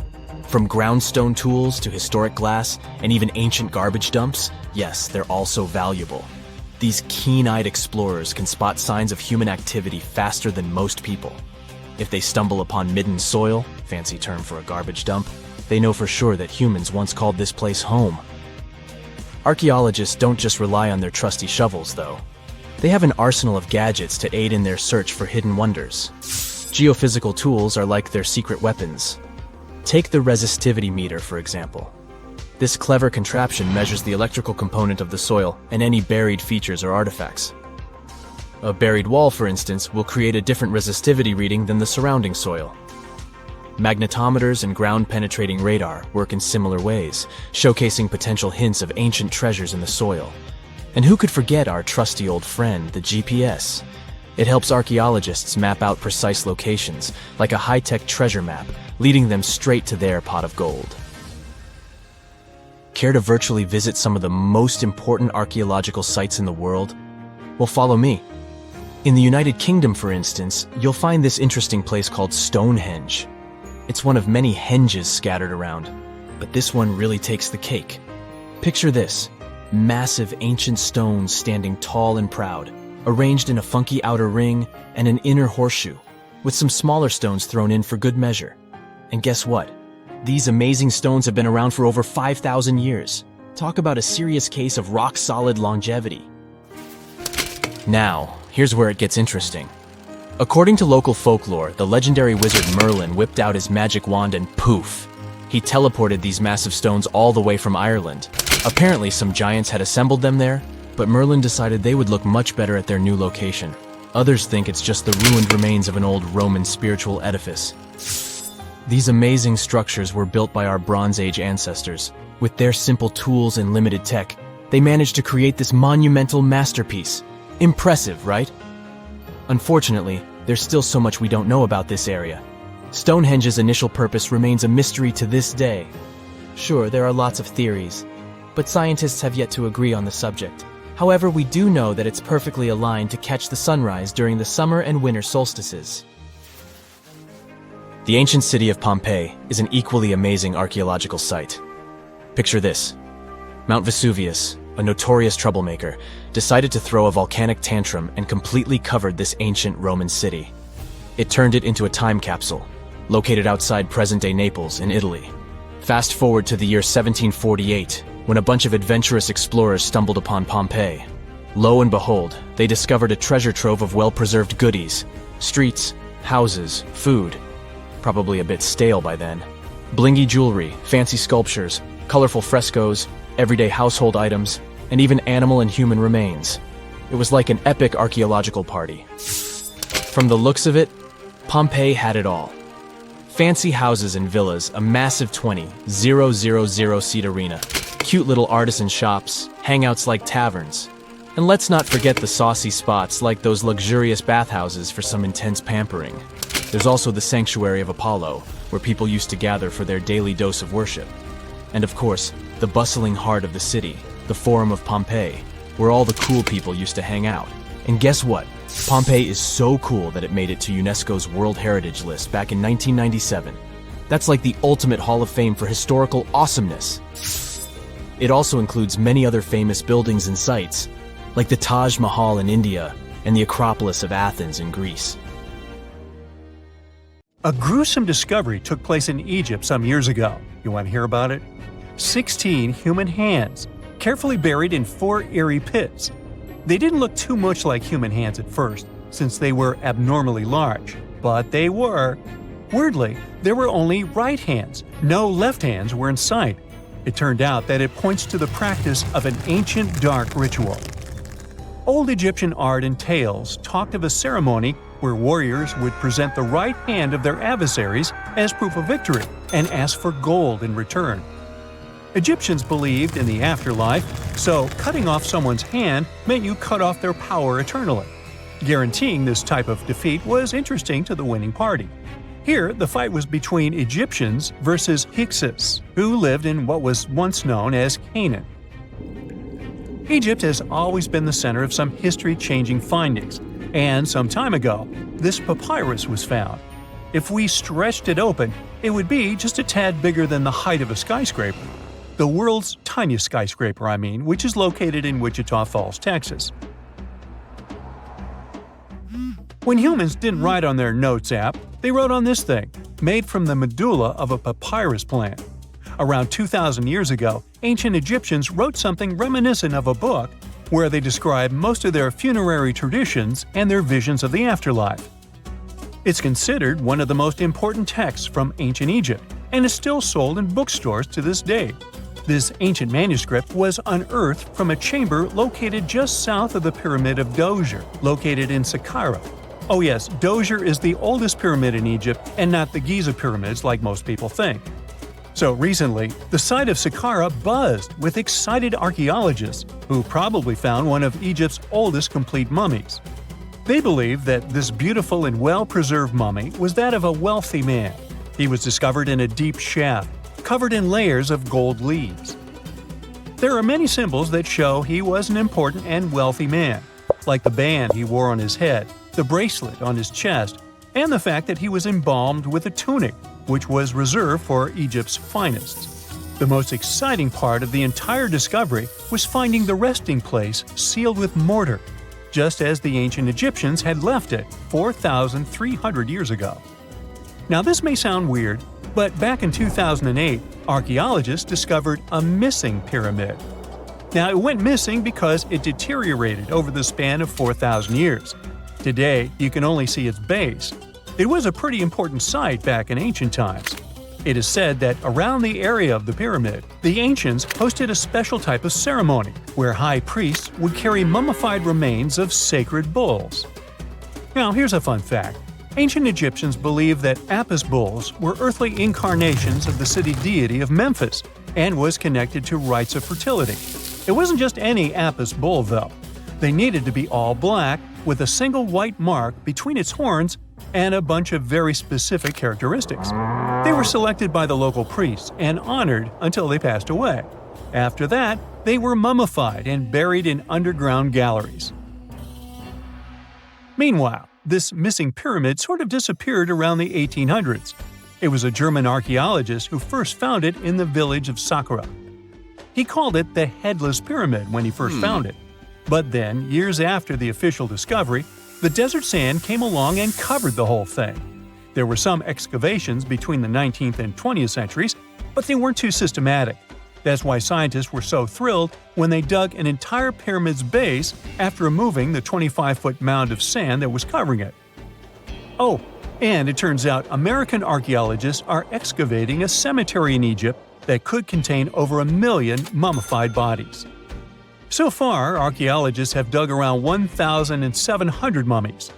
From groundstone tools to historic glass and even ancient garbage dumps, yes, they're also valuable. These keen-eyed explorers can spot signs of human activity faster than most people. If they stumble upon midden soil, fancy term for a garbage dump, they know for sure that humans once called this place home. Archaeologists don't just rely on their trusty shovels, though. They have an arsenal of gadgets to aid in their search for hidden wonders. Geophysical tools are like their secret weapons. Take the resistivity meter, for example. This clever contraption measures the electrical component of the soil and any buried features or artifacts. A buried wall, for instance, will create a different resistivity reading than the surrounding soil. Magnetometers and ground-penetrating radar work in similar ways, showcasing potential hints of ancient treasures in the soil. And who could forget our trusty old friend, the GPS? It helps archaeologists map out precise locations, like a high-tech treasure map, leading them straight to their pot of gold. Care to virtually visit some of the most important archaeological sites in the world? Well, follow me. In the United Kingdom, for instance, you'll find this interesting place called Stonehenge. It's one of many henges scattered around, but this one really takes the cake. Picture this: massive ancient stones standing tall and proud, arranged in a funky outer ring and an inner horseshoe, with some smaller stones thrown in for good measure. And guess what? These amazing stones have been around for over 5,000 years. Talk about a serious case of rock-solid longevity. Now, here's where it gets interesting. According to local folklore, the legendary wizard Merlin whipped out his magic wand and poof! He teleported these massive stones all the way from Ireland. Apparently, some giants had assembled them there, but Merlin decided they would look much better at their new location. Others think it's just the ruined remains of an old Roman spiritual edifice. These amazing structures were built by our Bronze Age ancestors. With their simple tools and limited tech, they managed to create this monumental masterpiece. Impressive, right? Unfortunately, there's still so much we don't know about this area. Stonehenge's initial purpose remains a mystery to this day. Sure, there are lots of theories, but scientists have yet to agree on the subject. However, we do know that it's perfectly aligned to catch the sunrise during the summer and winter solstices. The ancient city of Pompeii is an equally amazing archaeological site. Picture this: Mount Vesuvius, a notorious troublemaker, decided to throw a volcanic tantrum and completely covered this ancient Roman city. It turned it into a time capsule, located outside present-day Naples in Italy. Fast forward to the year 1748, when a bunch of adventurous explorers stumbled upon Pompeii. Lo and behold, they discovered a treasure trove of well-preserved goodies: streets, houses, food. Probably a bit stale by then. Blingy jewelry, fancy sculptures, colorful frescoes, everyday household items, and even animal and human remains. It was like an epic archaeological party. From the looks of it, Pompeii had it all. Fancy houses and villas, a massive 20,000-seat arena, cute little artisan shops, hangouts like taverns. And let's not forget the saucy spots like those luxurious bathhouses for some intense pampering. There's also the Sanctuary of Apollo, where people used to gather for their daily dose of worship. And of course, the bustling heart of the city, the Forum of Pompeii, where all the cool people used to hang out. And guess what? Pompeii is so cool that it made it to UNESCO's World Heritage List back in 1997. That's like the ultimate Hall of Fame for historical awesomeness. It also includes many other famous buildings and sites, like the Taj Mahal in India and the Acropolis of Athens in Greece. A gruesome discovery took place in Egypt some years ago. You want to hear about it? 16 human hands, carefully buried in 4 eerie pits. They didn't look too much like human hands at first, since they were abnormally large, but they were. Weirdly, there were only right hands. No left hands were in sight. It turned out that it points to the practice of an ancient dark ritual. Old Egyptian art and tales talked of a ceremony where warriors would present the right hand of their adversaries as proof of victory and ask for gold in return. Egyptians believed in the afterlife, so cutting off someone's hand meant you cut off their power eternally. Guaranteeing this type of defeat was interesting to the winning party. Here, the fight was between Egyptians versus Hyksos, who lived in what was once known as Canaan. Egypt has always been the center of some history-changing findings, and some time ago, this papyrus was found. If we stretched it open, it would be just a tad bigger than the height of a skyscraper. The world's tiniest skyscraper, which is located in Wichita Falls, Texas. When humans didn't write on their notes app, they wrote on this thing, made from the medulla of a papyrus plant. Around 2,000 years ago, ancient Egyptians wrote something reminiscent of a book where they describe most of their funerary traditions and their visions of the afterlife. It's considered one of the most important texts from ancient Egypt and is still sold in bookstores to this day. This ancient manuscript was unearthed from a chamber located just south of the Pyramid of Djoser, located in Saqqara. Oh yes, Djoser is the oldest pyramid in Egypt and not the Giza pyramids like most people think. So recently, the site of Saqqara buzzed with excited archaeologists who probably found one of Egypt's oldest complete mummies. They believe that this beautiful and well-preserved mummy was that of a wealthy man. He was discovered in a deep shaft, covered in layers of gold leaves. There are many symbols that show he was an important and wealthy man, like the band he wore on his head, the bracelet on his chest, and the fact that he was embalmed with a tunic, which was reserved for Egypt's finest. The most exciting part of the entire discovery was finding the resting place sealed with mortar, just as the ancient Egyptians had left it 4,300 years ago. Now this may sound weird, but back in 2008, archaeologists discovered a missing pyramid. Now it went missing because it deteriorated over the span of 4,000 years. Today, you can only see its base. It was a pretty important site back in ancient times. It is said that around the area of the pyramid, the ancients hosted a special type of ceremony where high priests would carry mummified remains of sacred bulls. Now, here's a fun fact. Ancient Egyptians believed that Apis bulls were earthly incarnations of the city deity of Memphis and was connected to rites of fertility. It wasn't just any Apis bull, though. They needed to be all black, with a single white mark between its horns and a bunch of very specific characteristics. They were selected by the local priests and honored until they passed away. After that, they were mummified and buried in underground galleries. Meanwhile, this missing pyramid sort of disappeared around the 1800s. It was a German archaeologist who first found it in the village of Saqqara. He called it the Headless Pyramid when he first found it. But then, years after the official discovery, the desert sand came along and covered the whole thing. There were some excavations between the 19th and 20th centuries, but they weren't too systematic. That's why scientists were so thrilled when they dug an entire pyramid's base after removing the 25-foot mound of sand that was covering it. Oh, and it turns out American archaeologists are excavating a cemetery in Egypt that could contain over 1 million mummified bodies. So far, archaeologists have dug around 1,700 mummies.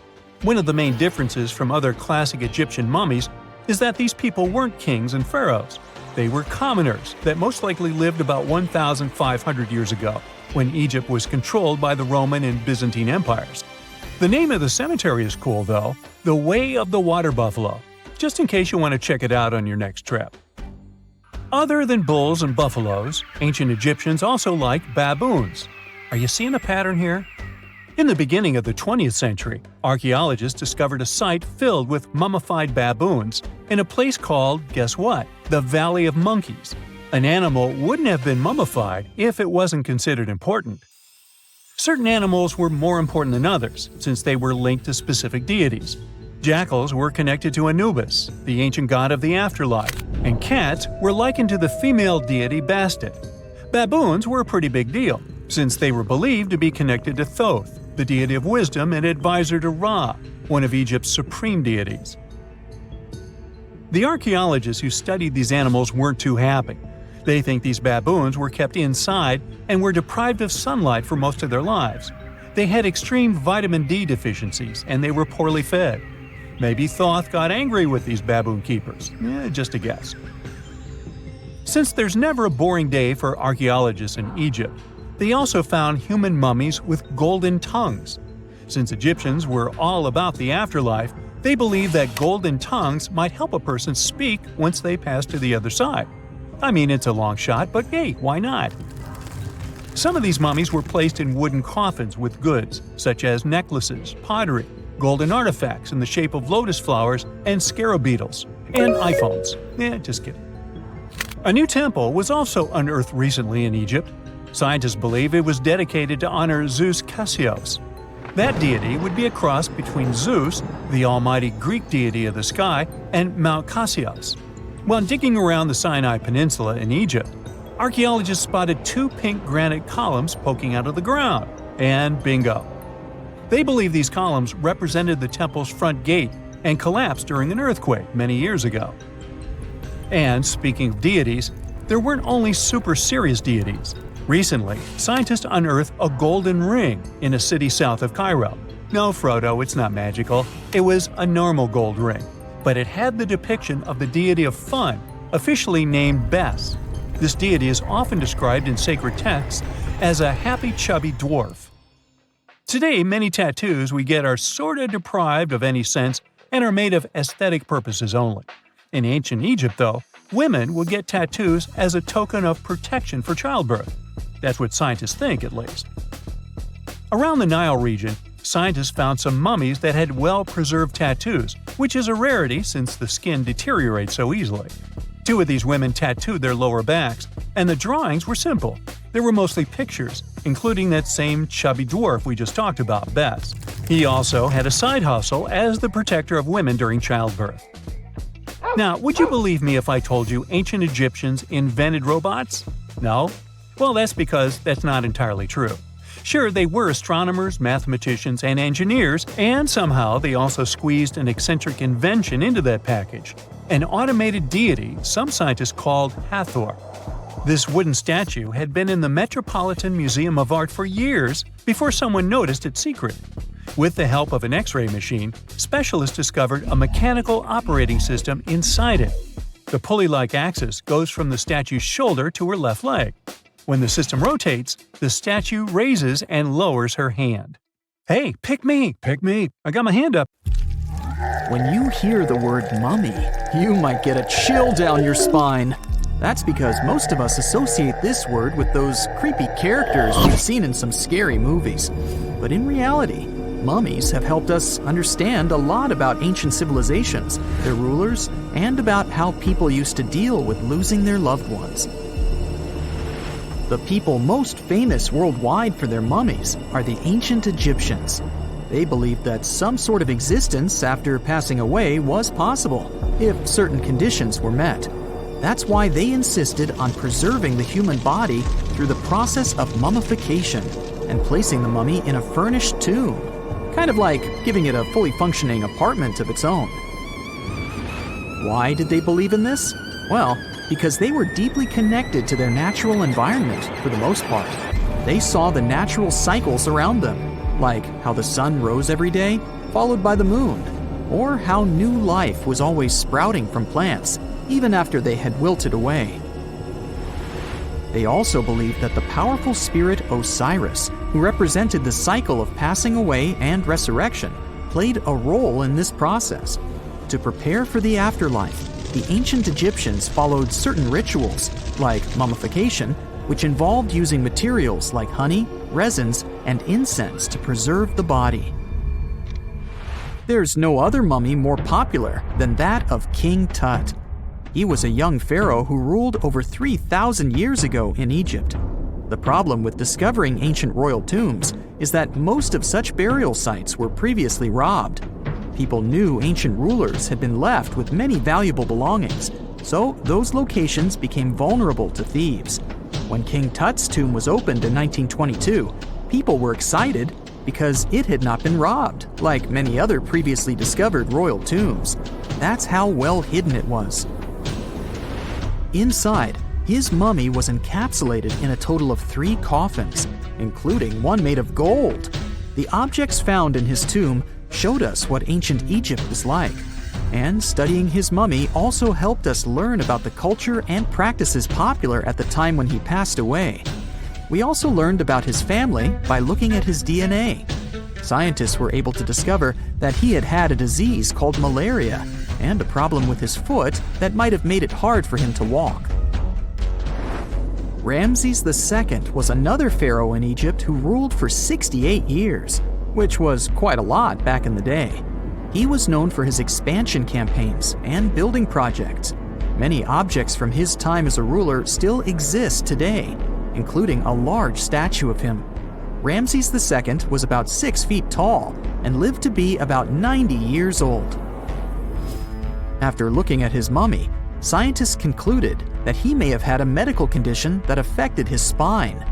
One of the main differences from other classic Egyptian mummies is that these people weren't kings and pharaohs. They were commoners that most likely lived about 1,500 years ago, when Egypt was controlled by the Roman and Byzantine empires. The name of the cemetery is cool, though, the Way of the Water Buffalo, just in case you want to check it out on your next trip. Other than bulls and buffaloes, ancient Egyptians also liked baboons. Are you seeing a pattern here? In the beginning of the 20th century, archaeologists discovered a site filled with mummified baboons in a place called, guess what? The Valley of Monkeys. An animal wouldn't have been mummified if it wasn't considered important. Certain animals were more important than others, since they were linked to specific deities. Jackals were connected to Anubis, the ancient god of the afterlife, and cats were likened to the female deity Bastet. Baboons were a pretty big deal, since they were believed to be connected to Thoth, the deity of wisdom and advisor to Ra, one of Egypt's supreme deities. The archaeologists who studied these animals weren't too happy. They think these baboons were kept inside and were deprived of sunlight for most of their lives. They had extreme vitamin D deficiencies and they were poorly fed. Maybe Thoth got angry with these baboon keepers. Just a guess. Since there's never a boring day for archaeologists in Egypt, they also found human mummies with golden tongues. Since Egyptians were all about the afterlife, they believed that golden tongues might help a person speak once they pass to the other side. I mean, it's a long shot, but hey, why not? Some of these mummies were placed in wooden coffins with goods, such as necklaces, pottery, golden artifacts in the shape of lotus flowers and scarab beetles, and iPhones. Just kidding. A new temple was also unearthed recently in Egypt. Scientists believe it was dedicated to honor Zeus Cassios. That deity would be a cross between Zeus, the almighty Greek deity of the sky, and Mount Cassios. While digging around the Sinai Peninsula in Egypt, archaeologists spotted 2 pink granite columns poking out of the ground, and bingo. They believe these columns represented the temple's front gate and collapsed during an earthquake many years ago. And speaking of deities, there weren't only super serious deities. Recently, scientists unearthed a golden ring in a city south of Cairo. No, Frodo, it's not magical. It was a normal gold ring, but it had the depiction of the deity of fun, officially named Bes. This deity is often described in sacred texts as a happy chubby dwarf. Today, many tattoos we get are sorta deprived of any sense and are made of aesthetic purposes only. In ancient Egypt, though, women would get tattoos as a token of protection for childbirth. That's what scientists think, at least. Around the Nile region, scientists found some mummies that had well-preserved tattoos, which is a rarity since the skin deteriorates so easily. 2 of these women tattooed their lower backs, and the drawings were simple. They were mostly pictures, including that same chubby dwarf we just talked about, Bess. He also had a side hustle as the protector of women during childbirth. Now, would you believe me if I told you ancient Egyptians invented robots? No? Well, that's because that's not entirely true. Sure, they were astronomers, mathematicians, and engineers, and somehow they also squeezed an eccentric invention into that package – an automated deity some scientists called Hathor. This wooden statue had been in the Metropolitan Museum of Art for years before someone noticed its secret. With the help of an X-ray machine, specialists discovered a mechanical operating system inside it. The pulley-like axis goes from the statue's shoulder to her left leg. When the system rotates, the statue raises and lowers her hand. Hey, pick me! Pick me! I got my hand up. When you hear the word mummy, you might get a chill down your spine. That's because most of us associate this word with those creepy characters we've seen in some scary movies. But in reality, mummies have helped us understand a lot about ancient civilizations, their rulers, and about how people used to deal with losing their loved ones. The people most famous worldwide for their mummies are the ancient Egyptians. They believed that some sort of existence after passing away was possible, if certain conditions were met. That's why they insisted on preserving the human body through the process of mummification and placing the mummy in a furnished tomb, kind of like giving it a fully functioning apartment of its own. Why did they believe in this? Well, because they were deeply connected to their natural environment for the most part. They saw the natural cycles around them, like how the sun rose every day, followed by the moon, or how new life was always sprouting from plants, even after they had wilted away. They also believed that the powerful spirit Osiris, who represented the cycle of passing away and resurrection, played a role in this process. To prepare for the afterlife, the ancient Egyptians followed certain rituals, like mummification, which involved using materials like honey, resins, and incense to preserve the body. There's no other mummy more popular than that of King Tut. He was a young pharaoh who ruled over 3,000 years ago in Egypt. The problem with discovering ancient royal tombs is that most of such burial sites were previously robbed. People knew ancient rulers had been left with many valuable belongings, so those locations became vulnerable to thieves. When King Tut's tomb was opened in 1922, people were excited because it had not been robbed, like many other previously discovered royal tombs. That's how well hidden it was. Inside, his mummy was encapsulated in a total of 3 coffins, including one made of gold. The objects found in his tomb showed us what ancient Egypt was like, and studying his mummy also helped us learn about the culture and practices popular at the time when he passed away. We also learned about his family by looking at his DNA. Scientists were able to discover that he had had a disease called malaria and a problem with his foot that might have made it hard for him to walk. Ramses II was another pharaoh in Egypt who ruled for 68 years, which was quite a lot back in the day. He was known for his expansion campaigns and building projects. Many objects from his time as a ruler still exist today, including a large statue of him. Ramses II was about 6 feet tall and lived to be about 90 years old. After looking at his mummy, scientists concluded that he may have had a medical condition that affected his spine.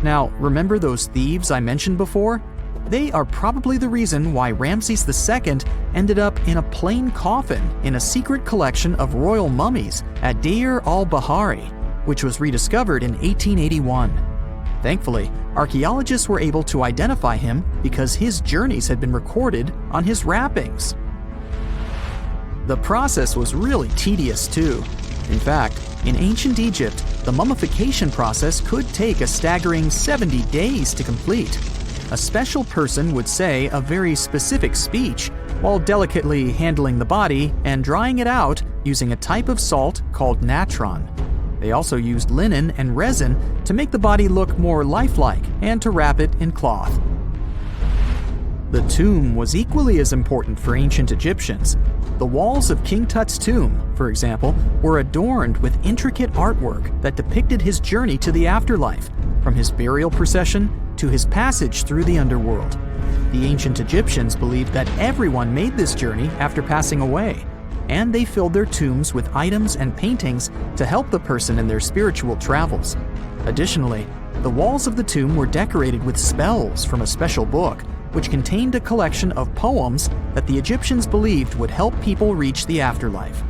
Now, remember those thieves I mentioned before? They are probably the reason why Ramses II ended up in a plain coffin in a secret collection of royal mummies at Deir al-Bahari, which was rediscovered in 1881. Thankfully, archaeologists were able to identify him because his journeys had been recorded on his wrappings. The process was really tedious too. In fact, in ancient Egypt, the mummification process could take a staggering 70 days to complete. a special person would say a very specific speech while delicately handling the body and drying it out using a type of salt called natron. They also used linen and resin to make the body look more lifelike and to wrap it in cloth. The tomb was equally as important for ancient Egyptians. The walls of King Tut's tomb, for example, were adorned with intricate artwork that depicted his journey to the afterlife, from his burial procession to his passage through the underworld. The ancient Egyptians believed that everyone made this journey after passing away, and they filled their tombs with items and paintings to help the person in their spiritual travels. Additionally, the walls of the tomb were decorated with spells from a special book, which contained a collection of poems that the Egyptians believed would help people reach the afterlife.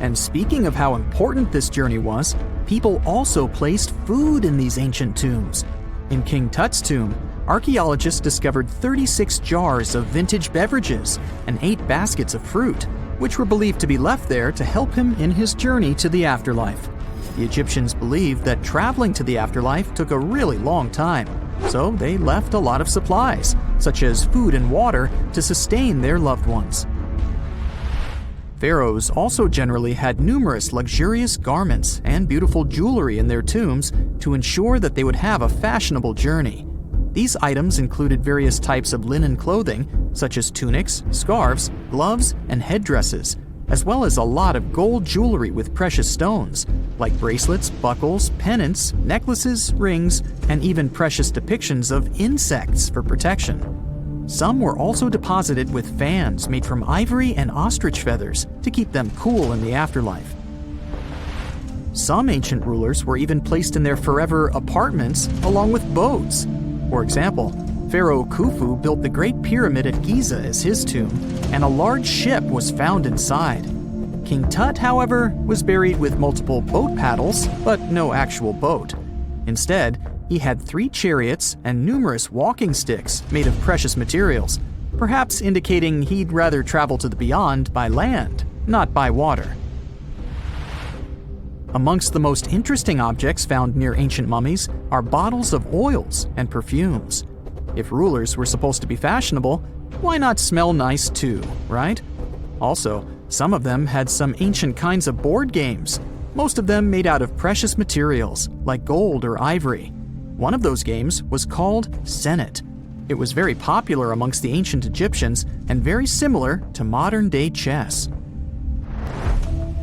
And speaking of how important this journey was, people also placed food in these ancient tombs. In King Tut's tomb, archaeologists discovered 36 jars of vintage beverages and 8 baskets of fruit, which were believed to be left there to help him in his journey to the afterlife. The Egyptians believed that traveling to the afterlife took a really long time, so they left a lot of supplies, such as food and water, to sustain their loved ones. Pharaohs also generally had numerous luxurious garments and beautiful jewelry in their tombs to ensure that they would have a fashionable journey. These items included various types of linen clothing, such as tunics, scarves, gloves, and headdresses, as well as a lot of gold jewelry with precious stones, like bracelets, buckles, pendants, necklaces, rings, and even precious depictions of insects for protection. Some were also deposited with fans made from ivory and ostrich feathers to keep them cool in the afterlife. Some ancient rulers were even placed in their forever apartments along with boats. For example, Pharaoh Khufu built the Great Pyramid at Giza as his tomb, and a large ship was found inside. King Tut, however, was buried with multiple boat paddles, but no actual boat. Instead, he had 3 chariots and numerous walking sticks made of precious materials, perhaps indicating he'd rather travel to the beyond by land, not by water. Amongst the most interesting objects found near ancient mummies are bottles of oils and perfumes. If rulers were supposed to be fashionable, why not smell nice too, right? Also, some of them had some ancient kinds of board games, most of them made out of precious materials like gold or ivory. One of those games was called Senet. It was very popular amongst the ancient Egyptians and very similar to modern-day chess.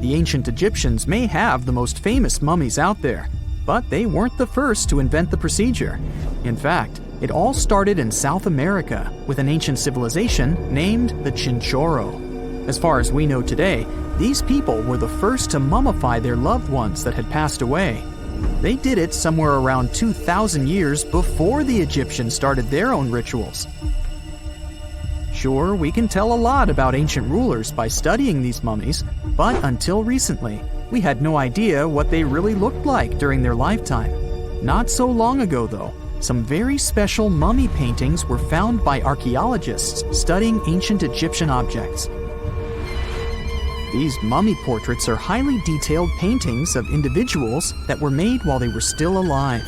The ancient Egyptians may have the most famous mummies out there, but they weren't the first to invent the procedure. In fact, it all started in South America with an ancient civilization named the Chinchorro. As far as we know today, these people were the first to mummify their loved ones that had passed away. They did it somewhere around 2,000 years before the Egyptians started their own rituals. Sure, we can tell a lot about ancient rulers by studying these mummies, but until recently, we had no idea what they really looked like during their lifetime. Not so long ago, though, some very special mummy paintings were found by archaeologists studying ancient Egyptian objects. These mummy portraits are highly detailed paintings of individuals that were made while they were still alive.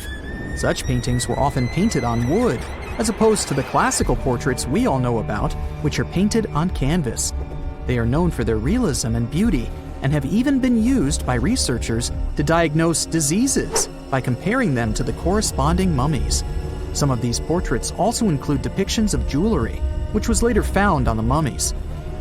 Such paintings were often painted on wood, as opposed to the classical portraits we all know about, which are painted on canvas. They are known for their realism and beauty, and have even been used by researchers to diagnose diseases by comparing them to the corresponding mummies. Some of these portraits also include depictions of jewelry, which was later found on the mummies.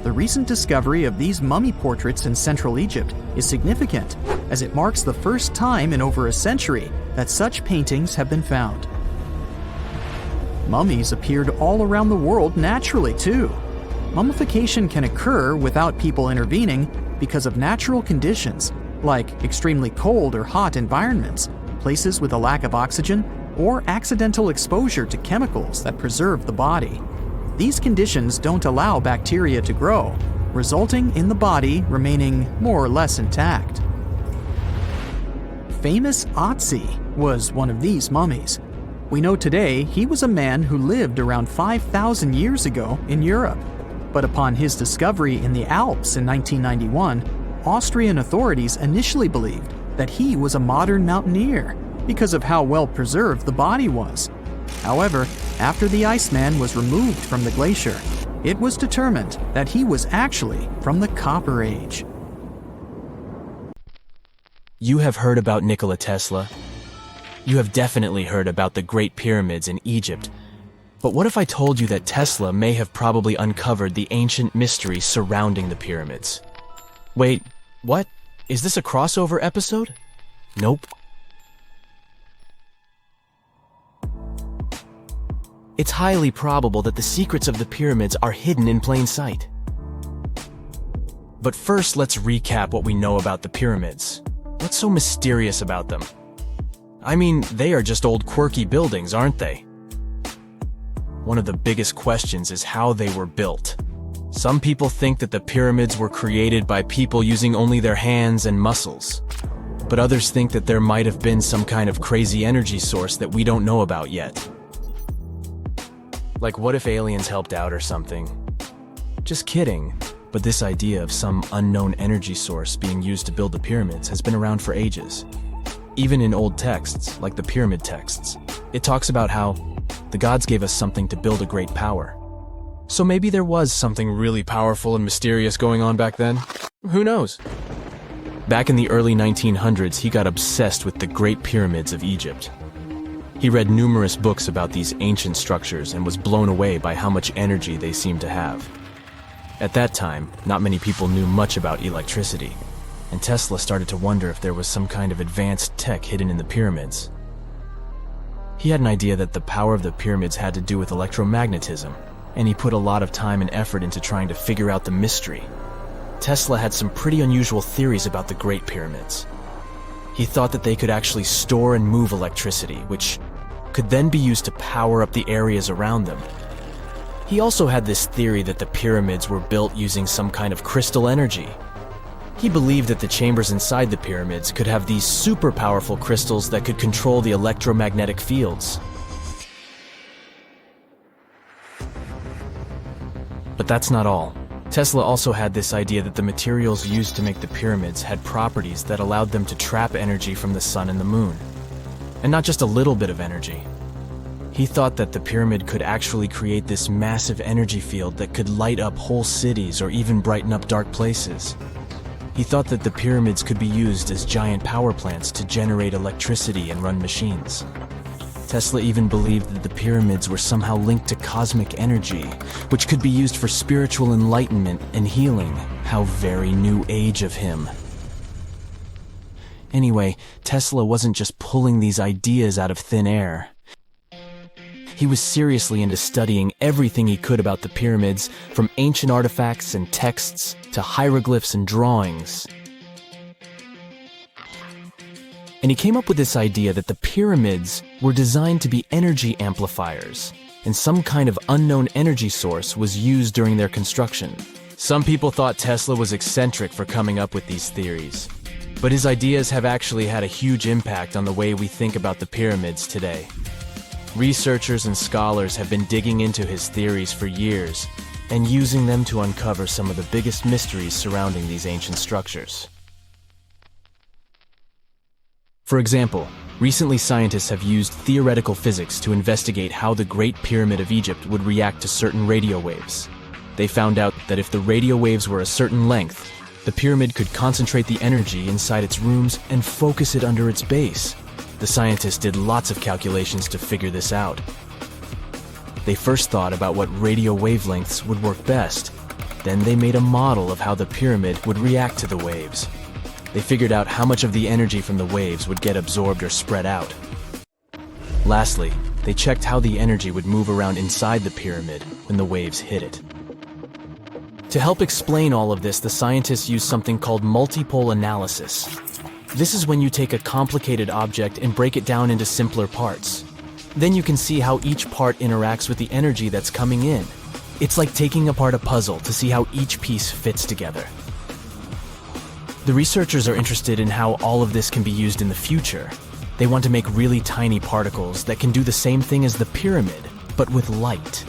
The recent discovery of these mummy portraits in Central Egypt is significant, as it marks the first time in over a century that such paintings have been found. Mummies appeared all around the world naturally, too. Mummification can occur without people intervening because of natural conditions, like extremely cold or hot environments, places with a lack of oxygen, or accidental exposure to chemicals that preserve the body. These conditions don't allow bacteria to grow, resulting in the body remaining more or less intact. Famous Otzi was one of these mummies. We know today he was a man who lived around 5,000 years ago in Europe. But upon his discovery in the Alps in 1991, Austrian authorities initially believed that he was a modern mountaineer because of how well preserved the body was. However, after the Iceman was removed from the glacier, it was determined that he was actually from the Copper Age. You have heard about Nikola Tesla. You have definitely heard about the Great Pyramids in Egypt. But what if I told you that Tesla may have probably uncovered the ancient mysteries surrounding the pyramids? Wait, what? Is this a crossover episode? Nope. It's highly probable that the secrets of the pyramids are hidden in plain sight. But first, let's recap what we know about the pyramids. What's so mysterious about them? I mean, they are just old quirky buildings, aren't they? One of the biggest questions is how they were built. Some people think that the pyramids were created by people using only their hands and muscles. But others think that there might have been some kind of crazy energy source that we don't know about yet. Like, what if aliens helped out or something? Just kidding. But this idea of some unknown energy source being used to build the pyramids has been around for ages. Even in old texts, like the pyramid texts, it talks about how the gods gave us something to build a great power. So maybe there was something really powerful and mysterious going on back then? Who knows? Back in the early 1900s, he got obsessed with the Great Pyramids of Egypt. He read numerous books about these ancient structures and was blown away by how much energy they seemed to have. At that time, not many people knew much about electricity, and Tesla started to wonder if there was some kind of advanced tech hidden in the pyramids. He had an idea that the power of the pyramids had to do with electromagnetism, and he put a lot of time and effort into trying to figure out the mystery. Tesla had some pretty unusual theories about the Great Pyramids. He thought that they could actually store and move electricity, which could then be used to power up the areas around them. He also had this theory that the pyramids were built using some kind of crystal energy. He believed that the chambers inside the pyramids could have these super powerful crystals that could control the electromagnetic fields. But that's not all. Tesla also had this idea that the materials used to make the pyramids had properties that allowed them to trap energy from the sun and the moon. And not just a little bit of energy. He thought that the pyramid could actually create this massive energy field that could light up whole cities or even brighten up dark places. He thought that the pyramids could be used as giant power plants to generate electricity and run machines. Tesla even believed that the pyramids were somehow linked to cosmic energy, which could be used for spiritual enlightenment and healing. How very new age of him. Anyway, Tesla wasn't just pulling these ideas out of thin air. He was seriously into studying everything he could about the pyramids, from ancient artifacts and texts to hieroglyphs and drawings. And he came up with this idea that the pyramids were designed to be energy amplifiers, and some kind of unknown energy source was used during their construction. Some people thought Tesla was eccentric for coming up with these theories, but his ideas have actually had a huge impact on the way we think about the pyramids today. Researchers and scholars have been digging into his theories for years and using them to uncover some of the biggest mysteries surrounding these ancient structures. For example, recently scientists have used theoretical physics to investigate how the Great Pyramid of Egypt would react to certain radio waves. They found out that if the radio waves were a certain length, the pyramid could concentrate the energy inside its rooms and focus it under its base. The scientists did lots of calculations to figure this out. They first thought about what radio wavelengths would work best. Then they made a model of how the pyramid would react to the waves. They figured out how much of the energy from the waves would get absorbed or spread out. Lastly, they checked how the energy would move around inside the pyramid when the waves hit it. To help explain all of this, the scientists used something called multipole analysis. This is when you take a complicated object and break it down into simpler parts. Then you can see how each part interacts with the energy that's coming in. It's like taking apart a puzzle to see how each piece fits together. The researchers are interested in how all of this can be used in the future. They want to make really tiny particles that can do the same thing as the pyramid, but with light.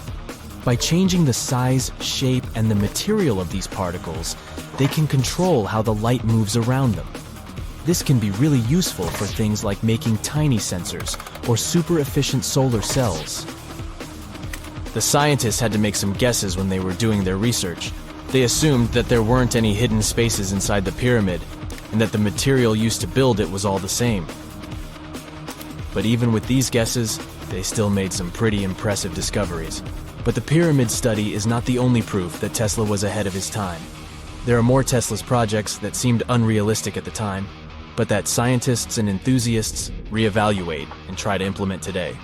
By changing the size, shape, and the material of these particles, they can control how the light moves around them. This can be really useful for things like making tiny sensors or super-efficient solar cells? The scientists had to make some guesses when they were doing their research. They assumed that there weren't any hidden spaces inside the pyramid, and that the material used to build it was all the same. But even with these guesses, they still made some pretty impressive discoveries. But the pyramid study is not the only proof that Tesla was ahead of his time. There are more Tesla's projects that seemed unrealistic at the time, but that scientists and enthusiasts reevaluate and try to implement today.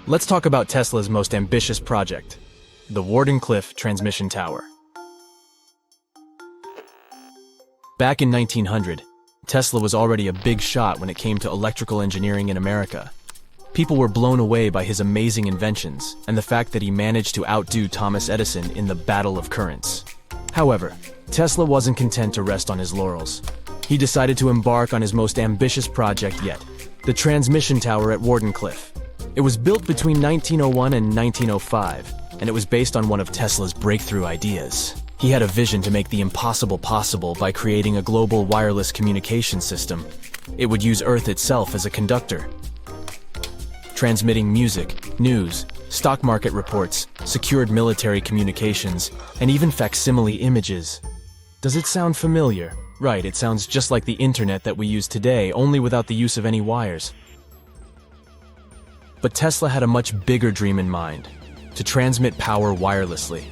Let's talk about Tesla's most ambitious project, the Wardenclyffe Transmission Tower. Back in 1900, Tesla was already a big shot when it came to electrical engineering in America. People were blown away by his amazing inventions and the fact that he managed to outdo Thomas Edison in the battle of currents. However, Tesla wasn't content to rest on his laurels. He decided to embark on his most ambitious project yet, the transmission tower at Wardenclyffe. It was built between 1901 and 1905, and it was based on one of Tesla's breakthrough ideas. He had a vision to make the impossible possible by creating a global wireless communication system. It would use Earth itself as a conductor, transmitting music, news, stock market reports, secured military communications, and even facsimile images. Does it sound familiar? Right, it sounds just like the internet that we use today, only without the use of any wires. But Tesla had a much bigger dream in mind, to transmit power wirelessly.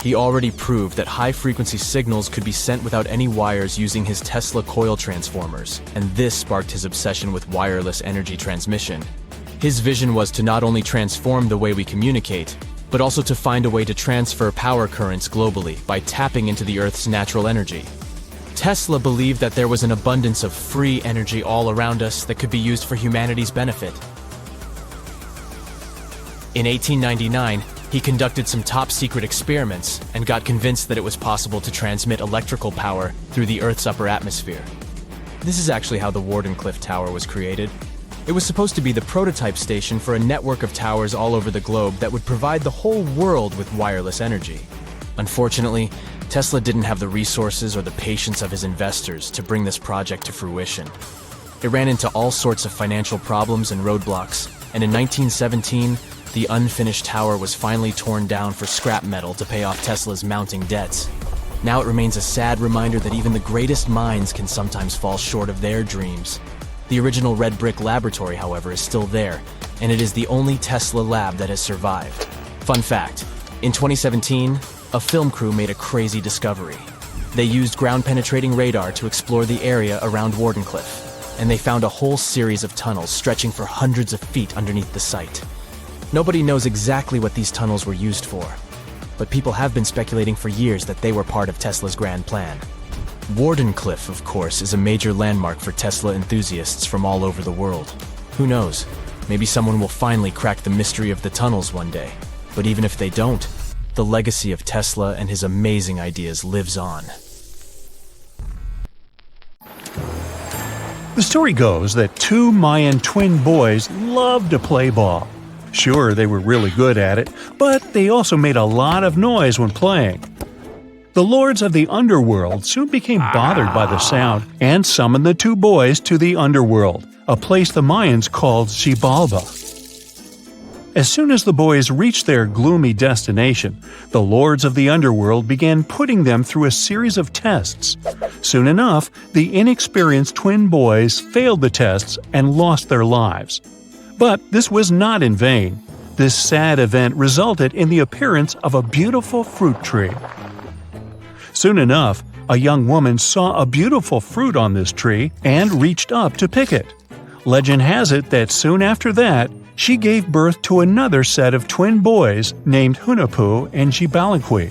He already proved that high-frequency signals could be sent without any wires using his Tesla coil transformers, and this sparked his obsession with wireless energy transmission. His vision was to not only transform the way we communicate, but also to find a way to transfer power currents globally by tapping into the Earth's natural energy. Tesla believed that there was an abundance of free energy all around us that could be used for humanity's benefit. In 1899, he conducted some top-secret experiments and got convinced that it was possible to transmit electrical power through the Earth's upper atmosphere. This is actually how the Wardenclyffe Tower was created. It was supposed to be the prototype station for a network of towers all over the globe that would provide the whole world with wireless energy. Unfortunately, Tesla didn't have the resources or the patience of his investors to bring this project to fruition. It ran into all sorts of financial problems and roadblocks, and in 1917, the unfinished tower was finally torn down for scrap metal to pay off Tesla's mounting debts. Now it remains a sad reminder that even the greatest minds can sometimes fall short of their dreams. The original red brick laboratory, however, is still there, and it is the only Tesla lab that has survived. Fun fact, in 2017, a film crew made a crazy discovery. They used ground-penetrating radar to explore the area around Wardenclyffe, and they found a whole series of tunnels stretching for hundreds of feet underneath the site. Nobody knows exactly what these tunnels were used for, but people have been speculating for years that they were part of Tesla's grand plan. Wardenclyffe, of course, is a major landmark for Tesla enthusiasts from all over the world. Who knows? Maybe someone will finally crack the mystery of the tunnels one day. But even if they don't, the legacy of Tesla and his amazing ideas lives on. The story goes that two Mayan twin boys loved to play ball. Sure, they were really good at it, but they also made a lot of noise when playing. The lords of the underworld soon became bothered by the sound and summoned the two boys to the underworld, a place the Mayans called Xibalba. As soon as the boys reached their gloomy destination, the lords of the underworld began putting them through a series of tests. Soon enough, the inexperienced twin boys failed the tests and lost their lives. But this was not in vain. This sad event resulted in the appearance of a beautiful fruit tree. Soon enough, a young woman saw a beautiful fruit on this tree and reached up to pick it. Legend has it that soon after that, she gave birth to another set of twin boys named Hunahpu and Xibalba.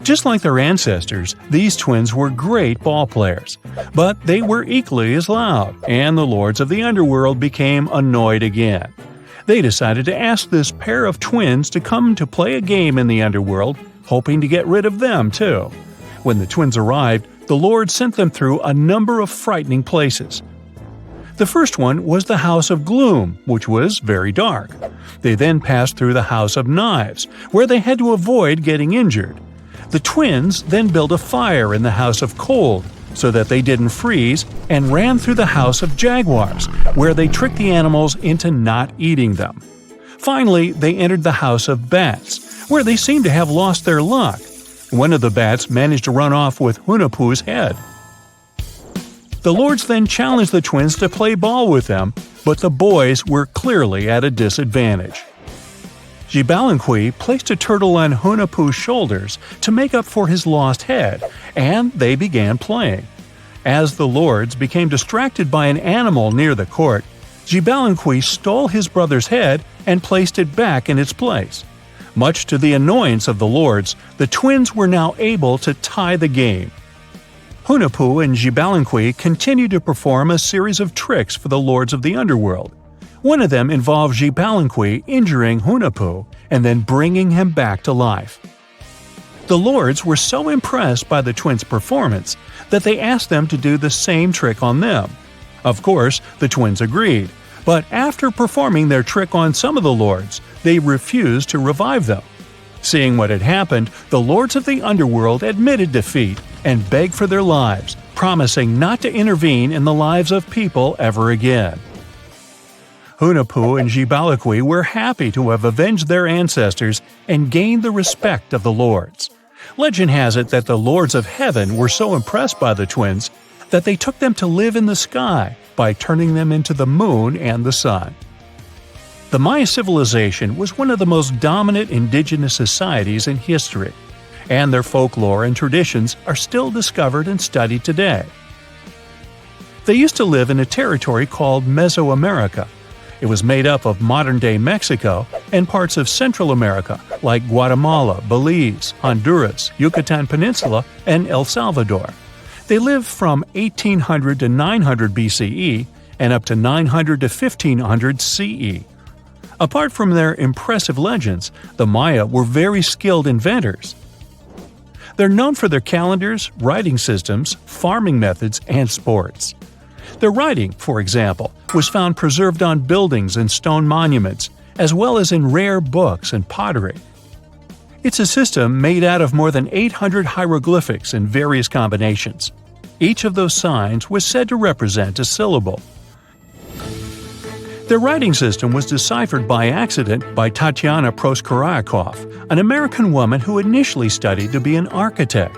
Just like their ancestors, these twins were great ball players, but they were equally as loud, and the lords of the underworld became annoyed again. They decided to ask this pair of twins to come to play a game in the underworld, hoping to get rid of them too. When the twins arrived, the lords sent them through a number of frightening places. The first one was the House of Gloom, which was very dark. They then passed through the House of Knives, where they had to avoid getting injured. The twins then built a fire in the House of Cold, so that they didn't freeze, and ran through the house of jaguars, where they tricked the animals into not eating them. Finally, they entered the house of bats, where they seemed to have lost their luck. One of the bats managed to run off with Hunapu's head. The lords then challenged the twins to play ball with them, but the boys were clearly at a disadvantage. Xibalanqui placed a turtle on Hunapu's shoulders to make up for his lost head, and they began playing. As the lords became distracted by an animal near the court, Xibalanqui stole his brother's head and placed it back in its place. Much to the annoyance of the lords, the twins were now able to tie the game. Hunapu and Xibalanqui continued to perform a series of tricks for the lords of the underworld. One of them involved Xibalanqui injuring Hunapu and then bringing him back to life. The lords were so impressed by the twins' performance that they asked them to do the same trick on them. Of course, the twins agreed, but after performing their trick on some of the lords, they refused to revive them. Seeing what had happened, the lords of the underworld admitted defeat and begged for their lives, promising not to intervene in the lives of people ever again. Hunapu and Xibalanqui were happy to have avenged their ancestors and gained the respect of the lords. Legend has it that the lords of heaven were so impressed by the twins that they took them to live in the sky by turning them into the moon and the sun. The Maya civilization was one of the most dominant indigenous societies in history, and their folklore and traditions are still discovered and studied today. They used to live in a territory called Mesoamerica. It was made up of modern-day Mexico and parts of Central America like Guatemala, Belize, Honduras, Yucatan Peninsula, and El Salvador. They lived from 1800 to 900 BCE and up to 900 to 1500 CE. Apart from their impressive legends, the Maya were very skilled inventors. They're known for their calendars, writing systems, farming methods, and sports. Their writing, for example, was found preserved on buildings and stone monuments, as well as in rare books and pottery. It's a system made out of more than 800 hieroglyphics in various combinations. Each of those signs was said to represent a syllable. Their writing system was deciphered by accident by Tatiana Proskorakov, an American woman who initially studied to be an architect.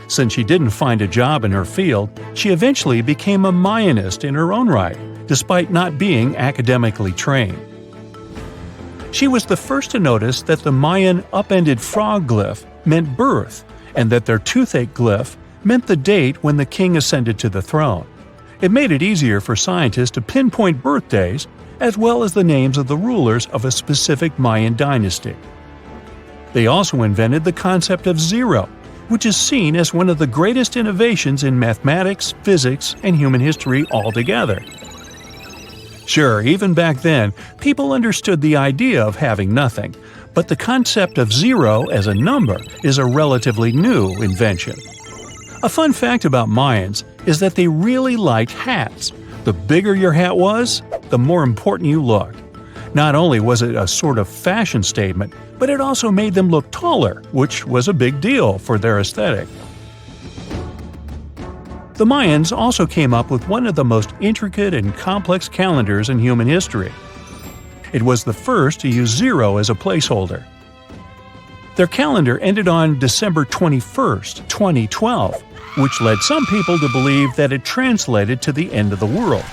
Since she didn't find a job in her field, she eventually became a Mayanist in her own right, despite not being academically trained. She was the first to notice that the Mayan upended frog glyph meant birth, and that their toothache glyph meant the date when the king ascended to the throne. It made it easier for scientists to pinpoint birthdays, as well as the names of the rulers of a specific Mayan dynasty. They also invented the concept of zero, which is seen as one of the greatest innovations in mathematics, physics, and human history altogether. Sure, even back then, people understood the idea of having nothing, but the concept of zero as a number is a relatively new invention. A fun fact about Mayans is that they really liked hats. The bigger your hat was, the more important you looked. Not only was it a sort of fashion statement, but it also made them look taller, which was a big deal for their aesthetic. The Mayans also came up with one of the most intricate and complex calendars in human history. It was the first to use zero as a placeholder. Their calendar ended on December 21st, 2012, which led some people to believe that it translated to the end of the world.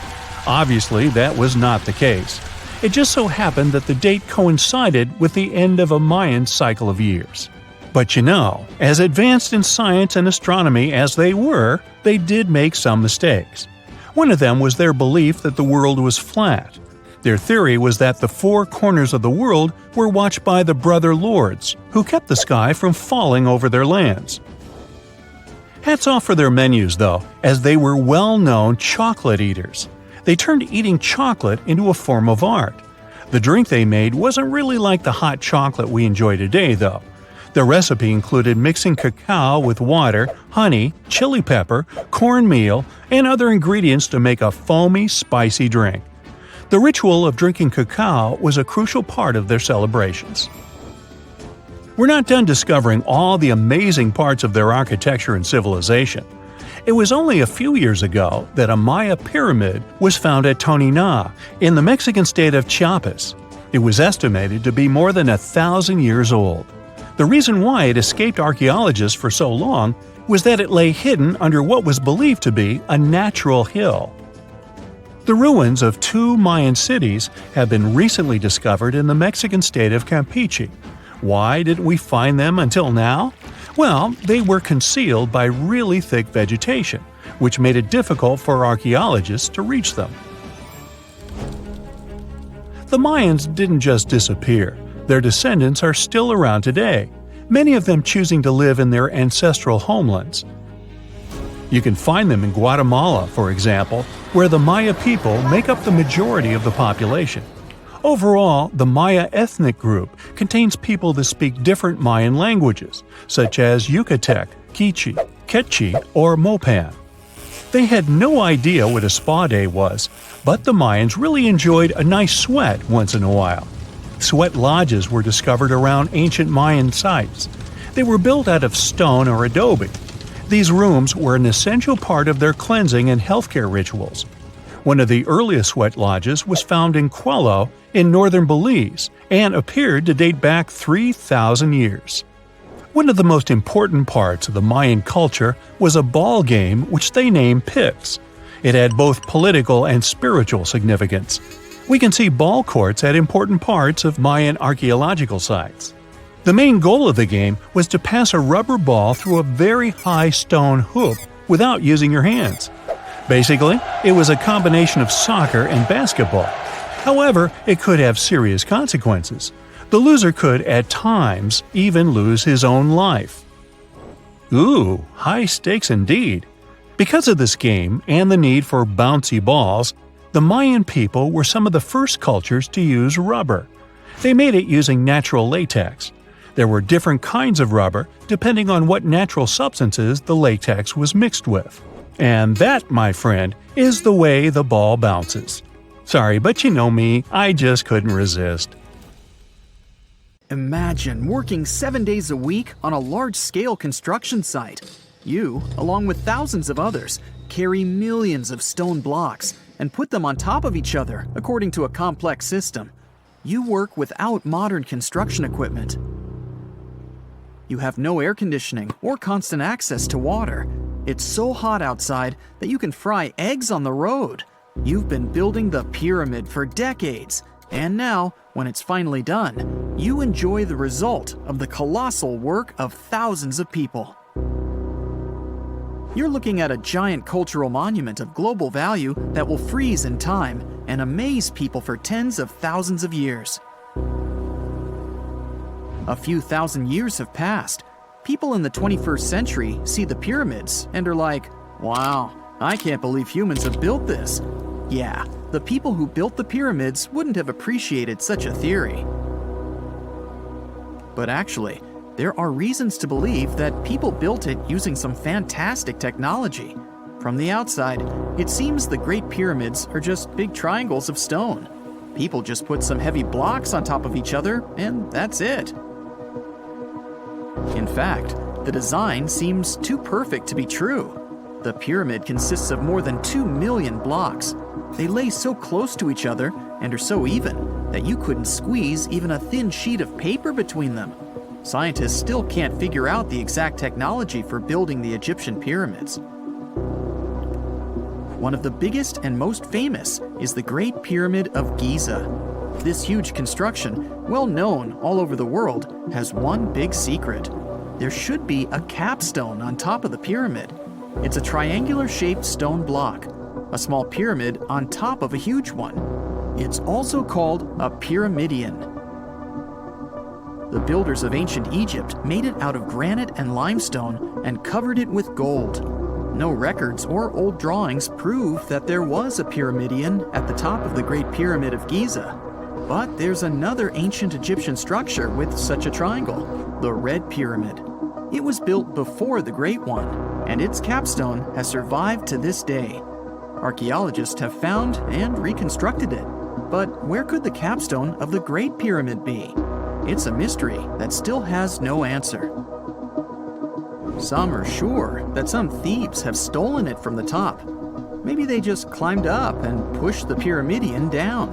Obviously, that was not the case. It just so happened that the date coincided with the end of a Mayan cycle of years. But you know, as advanced in science and astronomy as they were, they did make some mistakes. One of them was their belief that the world was flat. Their theory was that the four corners of the world were watched by the Brother Lords, who kept the sky from falling over their lands. Hats off for their menus, though, as they were well-known chocolate eaters. They turned eating chocolate into a form of art. The drink they made wasn't really like the hot chocolate we enjoy today, though. The recipe included mixing cacao with water, honey, chili pepper, cornmeal, and other ingredients to make a foamy, spicy drink. The ritual of drinking cacao was a crucial part of their celebrations. We're not done discovering all the amazing parts of their architecture and civilization. It was only a few years ago that a Maya pyramid was found at Tonina in the Mexican state of Chiapas. It was estimated to be more than 1,000 years old. The reason why it escaped archaeologists for so long was that it lay hidden under what was believed to be a natural hill. The ruins of 2 Mayan cities have been recently discovered in the Mexican state of Campeche. Why didn't we find them until now? Well, they were concealed by really thick vegetation, which made it difficult for archaeologists to reach them. The Mayans didn't just disappear. Their descendants are still around today, many of them choosing to live in their ancestral homelands. You can find them in Guatemala, for example, where the Maya people make up the majority of the population. Overall, the Maya ethnic group contains people that speak different Mayan languages, such as Yucatec, Quiche, Quechua, or Mopan. They had no idea what a spa day was, but the Mayans really enjoyed a nice sweat once in a while. Sweat lodges were discovered around ancient Mayan sites. They were built out of stone or adobe. These rooms were an essential part of their cleansing and healthcare rituals. One of the earliest sweat lodges was found in Quello in northern Belize and appeared to date back 3,000 years. One of the most important parts of the Mayan culture was a ball game which they named Pix. It had both political and spiritual significance. We can see ball courts at important parts of Mayan archaeological sites. The main goal of the game was to pass a rubber ball through a very high stone hoop without using your hands. Basically, it was a combination of soccer and basketball. However, it could have serious consequences. The loser could, at times, even lose his own life. Ooh, high stakes indeed. Because of this game and the need for bouncy balls, the Mayan people were some of the first cultures to use rubber. They made it using natural latex. There were different kinds of rubber depending on what natural substances the latex was mixed with. And that, my friend, is the way the ball bounces. Sorry, but you know me, I just couldn't resist. Imagine working 7 days a week on a large-scale construction site. You, along with thousands of others, carry millions of stone blocks and put them on top of each other according to a complex system. You work without modern construction equipment. You have no air conditioning or constant access to water. It's so hot outside that you can fry eggs on the road. You've been building the pyramid for decades, and now, when it's finally done, you enjoy the result of the colossal work of thousands of people. You're looking at a giant cultural monument of global value that will freeze in time and amaze people for tens of thousands of years. A few thousand years have passed. People in the 21st century see the pyramids and are like, wow, I can't believe humans have built this. Yeah, the people who built the pyramids wouldn't have appreciated such a theory. But actually, there are reasons to believe that people built it using some fantastic technology. From the outside, it seems the Great Pyramids are just big triangles of stone. People just put some heavy blocks on top of each other, and that's it. In fact, the design seems too perfect to be true. The pyramid consists of more than 2 million blocks. They lay so close to each other and are so even that you couldn't squeeze even a thin sheet of paper between them. Scientists still can't figure out the exact technology for building the Egyptian pyramids. One of the biggest and most famous is the Great Pyramid of Giza. This huge construction, well known all over the world, has one big secret. There should be a capstone on top of the pyramid. It's a triangular-shaped stone block, a small pyramid on top of a huge one. It's also called a pyramidion. The builders of ancient Egypt made it out of granite and limestone and covered it with gold. No records or old drawings prove that there was a pyramidion at the top of the Great Pyramid of Giza. But there's another ancient Egyptian structure with such a triangle, the Red Pyramid. It was built before the Great One, and its capstone has survived to this day. Archaeologists have found and reconstructed it. But where could the capstone of the Great Pyramid be? It's a mystery that still has no answer. Some are sure that some thieves have stolen it from the top. Maybe they just climbed up and pushed the pyramidion down.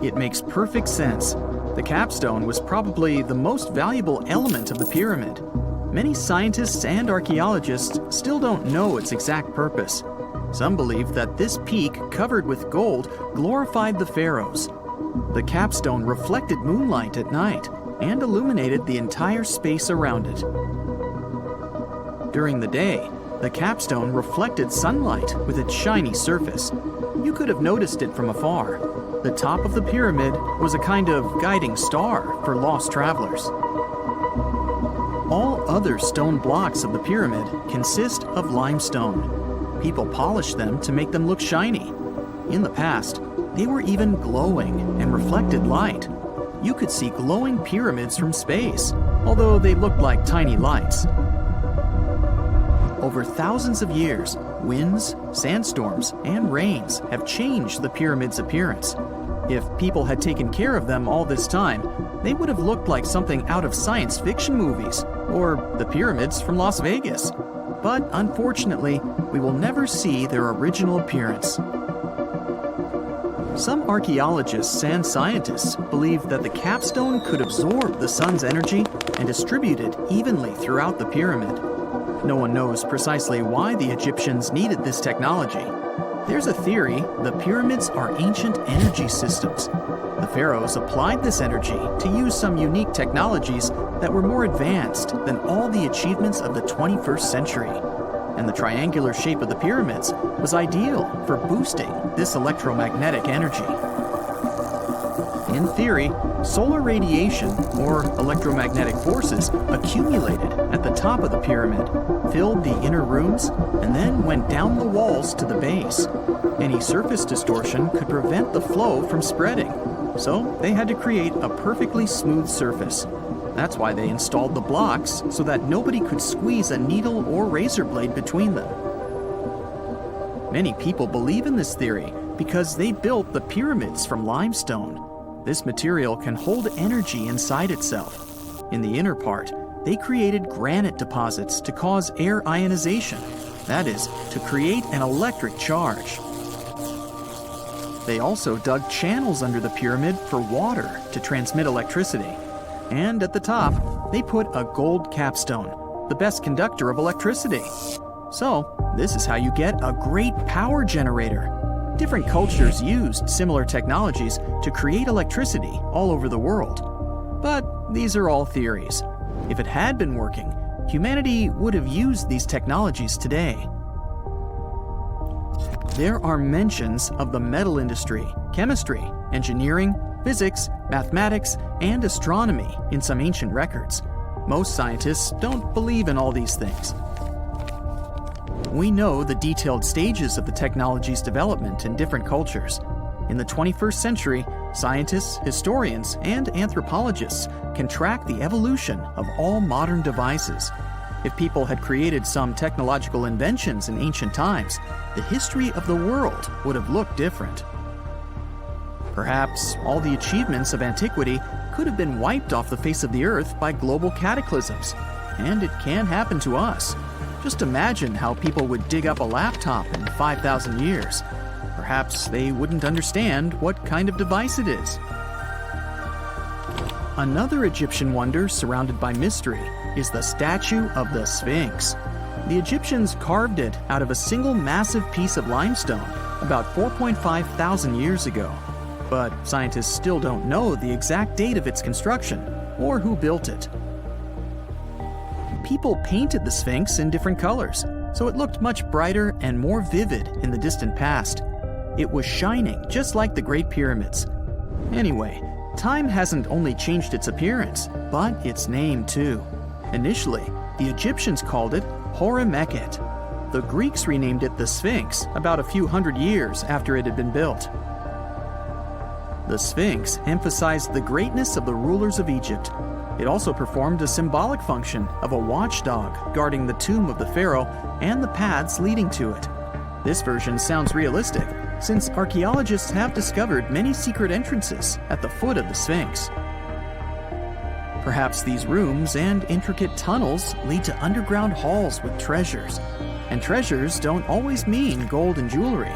It makes perfect sense. The capstone was probably the most valuable element of the pyramid. Many scientists and archaeologists still don't know its exact purpose. Some believe that this peak covered with gold glorified the pharaohs. The capstone reflected moonlight at night and illuminated the entire space around it. During the day, the capstone reflected sunlight with its shiny surface. You could have noticed it from afar. The top of the pyramid was a kind of guiding star for lost travelers. All other stone blocks of the pyramid consist of limestone. People polished them to make them look shiny. In the past, they were even glowing and reflected light. You could see glowing pyramids from space, although they looked like tiny lights. Over thousands of years, winds, sandstorms, and rains have changed the pyramid's appearance. If people had taken care of them all this time, they would have looked like something out of science fiction movies, or the pyramids from Las Vegas. But unfortunately, we will never see their original appearance. Some archaeologists and scientists believe that the capstone could absorb the sun's energy and distribute it evenly throughout the pyramid. No one knows precisely why the Egyptians needed this technology. There's a theory the pyramids are ancient energy systems. The pharaohs applied this energy to use some unique technologies that were more advanced than all the achievements of the 21st century. And the triangular shape of the pyramids was ideal for boosting this electromagnetic energy. In theory, solar radiation, or electromagnetic forces, accumulated at the top of the pyramid, filled the inner rooms, and then went down the walls to the base. Any surface distortion could prevent the flow from spreading, so they had to create a perfectly smooth surface. That's why they installed the blocks so that nobody could squeeze a needle or razor blade between them. Many people believe in this theory because they built the pyramids from limestone. This material can hold energy inside itself. In the inner part, they created granite deposits to cause air ionization, that is, to create an electric charge. They also dug channels under the pyramid for water to transmit electricity. And at the top, they put a gold capstone, the best conductor of electricity. So, this is how you get a great power generator. Different cultures used similar technologies to create electricity all over the world. But these are all theories. If it had been working, humanity would have used these technologies today. There are mentions of the metal industry, chemistry, engineering, physics, mathematics, and astronomy in some ancient records. Most scientists don't believe in all these things. We know the detailed stages of the technology's development in different cultures. In the 21st century, scientists, historians, and anthropologists can track the evolution of all modern devices. If people had created some technological inventions in ancient times, the history of the world would have looked different. Perhaps all the achievements of antiquity could have been wiped off the face of the earth by global cataclysms, and it can happen to us. Just imagine how people would dig up a laptop in 5,000 years. Perhaps they wouldn't understand what kind of device it is. Another Egyptian wonder surrounded by mystery is the statue of the Sphinx. The Egyptians carved it out of a single massive piece of limestone about 4.5 thousand years ago. But scientists still don't know the exact date of its construction or who built it. People painted the Sphinx in different colors, so it looked much brighter and more vivid in the distant past. It was shining just like the Great Pyramids. Anyway, time hasn't only changed its appearance, but its name too. Initially, the Egyptians called it Horemeket. The Greeks renamed it the Sphinx about a few hundred years after it had been built. The Sphinx emphasized the greatness of the rulers of Egypt. It also performed a symbolic function of a watchdog guarding the tomb of the pharaoh and the paths leading to it. This version sounds realistic, since archaeologists have discovered many secret entrances at the foot of the Sphinx. Perhaps these rooms and intricate tunnels lead to underground halls with treasures. And treasures don't always mean gold and jewelry.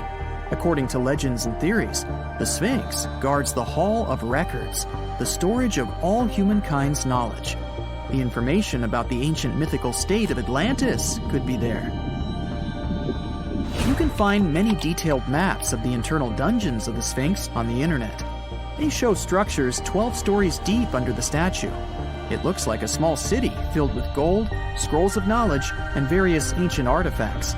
According to legends and theories, the Sphinx guards the Hall of Records, the storage of all humankind's knowledge. The information about the ancient mythical state of Atlantis could be there. You can find many detailed maps of the internal dungeons of the Sphinx on the internet. They show structures 12 stories deep under the statue. It looks like a small city filled with gold, scrolls of knowledge, and various ancient artifacts.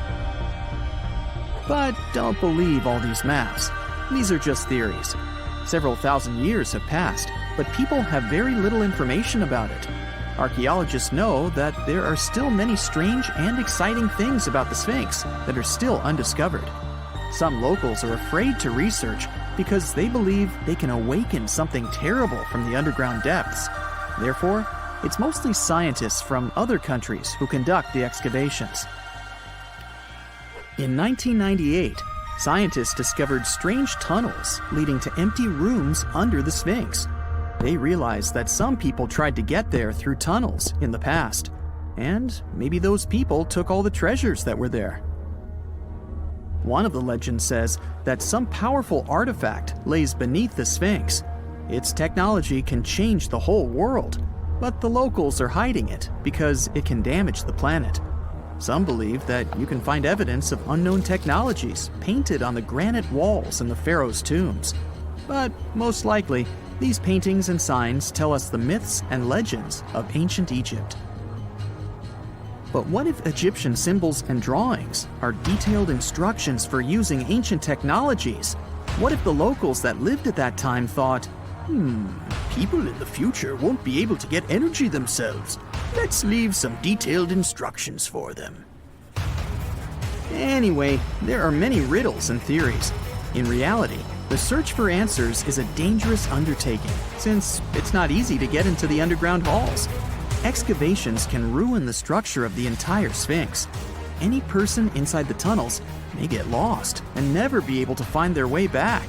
But don't believe all these maps. These are just theories. Several thousand years have passed, but people have very little information about it. Archaeologists know that there are still many strange and exciting things about the Sphinx that are still undiscovered. Some locals are afraid to research because they believe they can awaken something terrible from the underground depths. Therefore, it's mostly scientists from other countries who conduct the excavations. In 1998, scientists discovered strange tunnels leading to empty rooms under the Sphinx. They realized that some people tried to get there through tunnels in the past, and maybe those people took all the treasures that were there. One of the legends says that some powerful artifact lays beneath the Sphinx. Its technology can change the whole world, but the locals are hiding it because it can damage the planet. Some believe that you can find evidence of unknown technologies painted on the granite walls in the pharaoh's tombs. But most likely, these paintings and signs tell us the myths and legends of ancient Egypt. But what if Egyptian symbols and drawings are detailed instructions for using ancient technologies? What if the locals that lived at that time thought, people in the future won't be able to get energy themselves. Let's leave some detailed instructions for them. Anyway, there are many riddles and theories. In reality, the search for answers is a dangerous undertaking, since it's not easy to get into the underground halls. Excavations can ruin the structure of the entire Sphinx. Any person inside the tunnels may get lost and never be able to find their way back.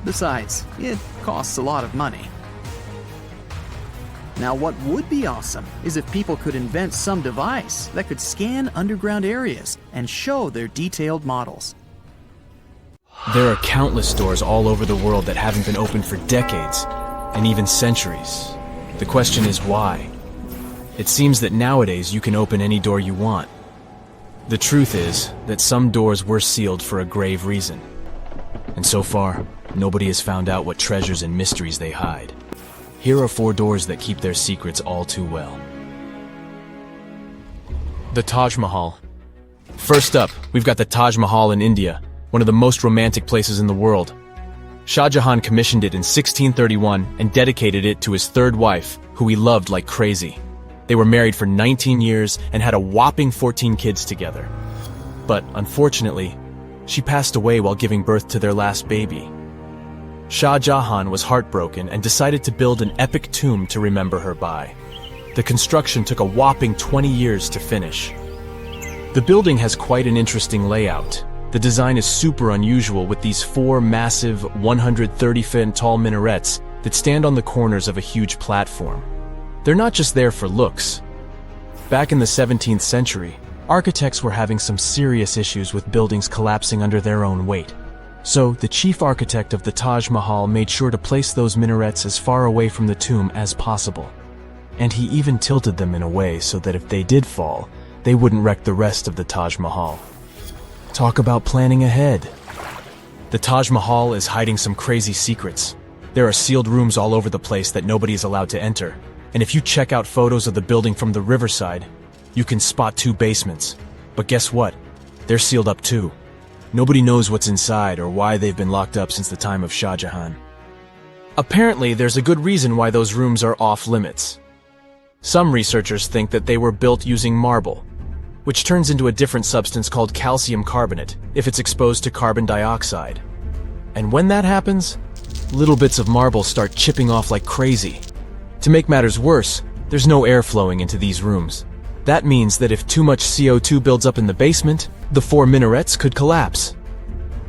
Besides, it costs a lot of money. Now, what would be awesome is if people could invent some device that could scan underground areas and show their detailed models. There are countless doors all over the world that haven't been opened for decades, and even centuries. The question is why? It seems that nowadays you can open any door you want. The truth is that some doors were sealed for a grave reason. And so far, nobody has found out what treasures and mysteries they hide. Here are 4 doors that keep their secrets all too well. The Taj Mahal. First up, we've got the Taj Mahal in India, one of the most romantic places in the world. Shah Jahan commissioned it in 1631 and dedicated it to his 3rd wife, who he loved like crazy. They were married for 19 years and had a whopping 14 kids together. But unfortunately, she passed away while giving birth to their last baby. Shah Jahan was heartbroken and decided to build an epic tomb to remember her by. The construction took a whopping 20 years to finish. The building has quite an interesting layout. The design is super unusual with these 4 massive 130-foot tall minarets that stand on the corners of a huge platform. They're not just there for looks. Back in the 17th century, architects were having some serious issues with buildings collapsing under their own weight. So, the chief architect of the Taj Mahal made sure to place those minarets as far away from the tomb as possible. And he even tilted them in a way so that if they did fall, they wouldn't wreck the rest of the Taj Mahal. Talk about planning ahead. The Taj Mahal is hiding some crazy secrets. There are sealed rooms all over the place that nobody is allowed to enter. And if you check out photos of the building from the riverside, you can spot 2 basements. But guess what? They're sealed up too. Nobody knows what's inside or why they've been locked up since the time of Shah Jahan. Apparently, there's a good reason why those rooms are off limits. Some researchers think that they were built using marble, which turns into a different substance called calcium carbonate if it's exposed to carbon dioxide. And when that happens, little bits of marble start chipping off like crazy. To make matters worse, there's no air flowing into these rooms. That means that if too much CO2 builds up in the basement, the 4 minarets could collapse.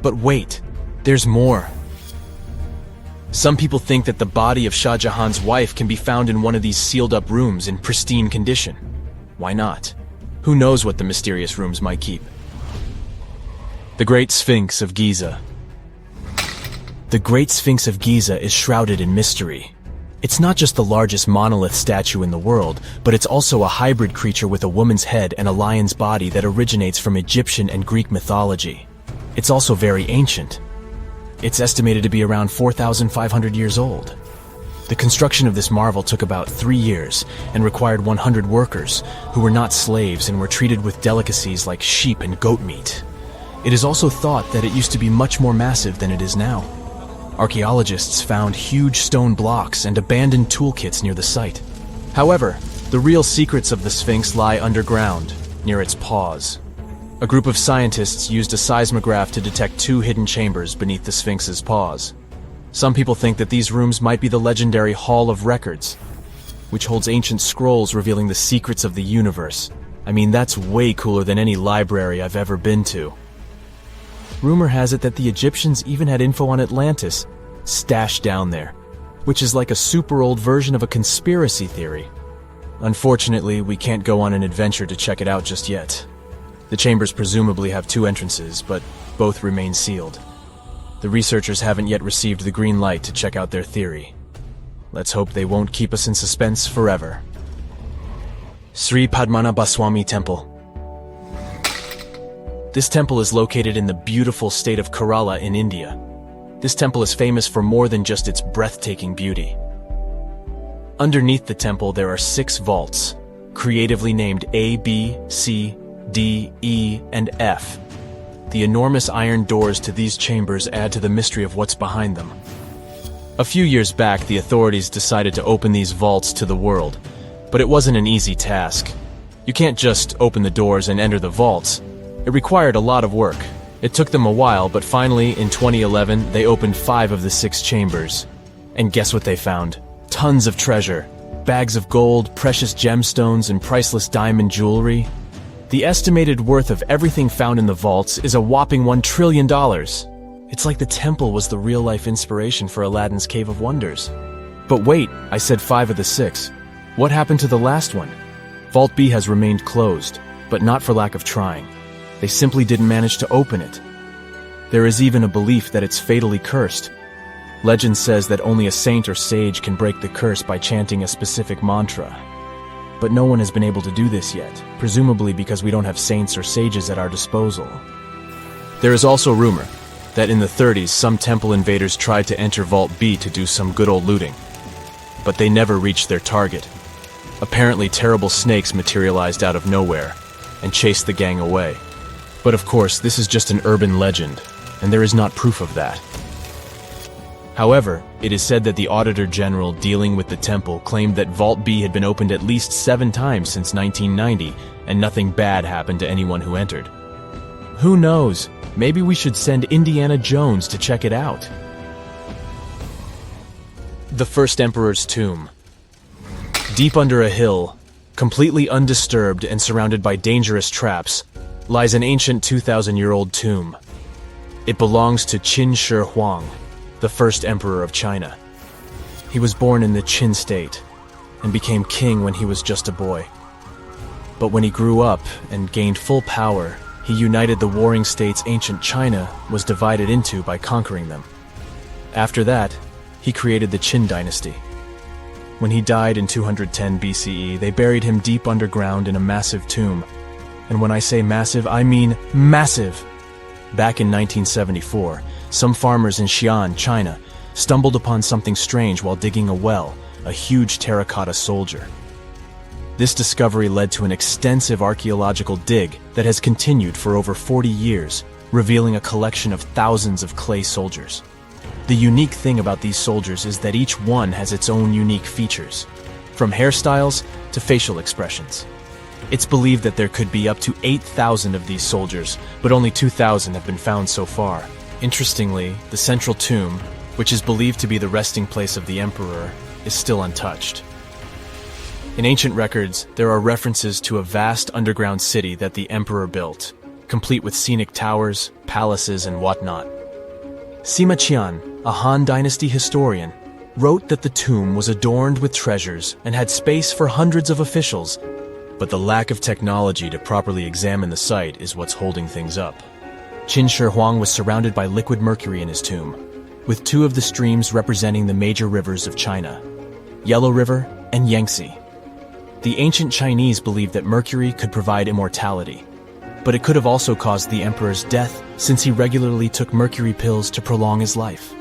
But wait, there's more. Some people think that the body of Shah Jahan's wife can be found in one of these sealed-up rooms in pristine condition. Why not? Who knows what the mysterious rooms might keep? The Great Sphinx of Giza. The Great Sphinx of Giza is shrouded in mystery. It's not just the largest monolith statue in the world, but it's also a hybrid creature with a woman's head and a lion's body that originates from Egyptian and Greek mythology. It's also very ancient. It's estimated to be around 4,500 years old. The construction of this marvel took about 3 years and required 100 workers who were not slaves and were treated with delicacies like sheep and goat meat. It is also thought that it used to be much more massive than it is now. Archaeologists found huge stone blocks and abandoned toolkits near the site. However, the real secrets of the Sphinx lie underground, near its paws. A group of scientists used a seismograph to detect 2 hidden chambers beneath the Sphinx's paws. Some people think that these rooms might be the legendary Hall of Records, which holds ancient scrolls revealing the secrets of the universe. I mean, that's way cooler than any library I've ever been to. Rumor has it that the Egyptians even had info on Atlantis stashed down there, which is like a super old version of a conspiracy theory. Unfortunately, we can't go on an adventure to check it out just yet. The chambers presumably have 2 entrances, but both remain sealed. The researchers haven't yet received the green light to check out their theory. Let's hope they won't keep us in suspense forever. Sri Padmanabhaswamy Temple. This temple is located in the beautiful state of Kerala in India. This temple is famous for more than just its breathtaking beauty. Underneath the temple there are 6 vaults, creatively named A, B, C, D, E, and F. The enormous iron doors to these chambers add to the mystery of what's behind them. A few years back, the authorities decided to open these vaults to the world, but it wasn't an easy task. You can't just open the doors and enter the vaults. It required a lot of work. It took them a while, but finally, in 2011, they opened 5 of the 6 chambers. And guess what they found? Tons of treasure. Bags of gold, precious gemstones, and priceless diamond jewelry. The estimated worth of everything found in the vaults is a whopping $1 trillion. It's like the temple was the real-life inspiration for Aladdin's Cave of Wonders. But wait, I said 5 of the 6. What happened to the last one? Vault B has remained closed, but not for lack of trying. They simply didn't manage to open it. There is even a belief that it's fatally cursed. Legend says that only a saint or sage can break the curse by chanting a specific mantra. But no one has been able to do this yet, presumably because we don't have saints or sages at our disposal. There is also rumor that in the 30s some temple invaders tried to enter Vault B to do some good old looting. But they never reached their target. Apparently terrible snakes materialized out of nowhere and chased the gang away. But of course, this is just an urban legend, and there is not proof of that. However, it is said that the Auditor General dealing with the temple claimed that Vault B had been opened at least 7 times since 1990, and nothing bad happened to anyone who entered. Who knows? Maybe we should send Indiana Jones to check it out. The First Emperor's Tomb. Deep under a hill, completely undisturbed and surrounded by dangerous traps, lies an ancient 2,000-year-old tomb. It belongs to Qin Shi Huang, the first emperor of China. He was born in the Qin state and became king when he was just a boy. But when he grew up and gained full power, he united the warring states ancient China was divided into by conquering them. After that, he created the Qin dynasty. When he died in 210 BCE, they buried him deep underground in a massive tomb. And when I say massive, I mean massive! Back in 1974, some farmers in Xi'an, China, stumbled upon something strange while digging a well, a huge terracotta soldier. This discovery led to an extensive archaeological dig that has continued for over 40 years, revealing a collection of thousands of clay soldiers. The unique thing about these soldiers is that each one has its own unique features, from hairstyles to facial expressions. It's believed that there could be up to 8,000 of these soldiers, but only 2,000 have been found so far. Interestingly, the central tomb, which is believed to be the resting place of the emperor, is still untouched. In ancient records, there are references to a vast underground city that the emperor built, complete with scenic towers, palaces, and whatnot. Sima Qian, a Han Dynasty historian, wrote that the tomb was adorned with treasures and had space for hundreds of officials, but the lack of technology to properly examine the site is what's holding things up. Qin Shi Huang was surrounded by liquid mercury in his tomb, with two of the streams representing the major rivers of China, Yellow River and Yangtze. The ancient Chinese believed that mercury could provide immortality, but it could have also caused the emperor's death since he regularly took mercury pills to prolong his life.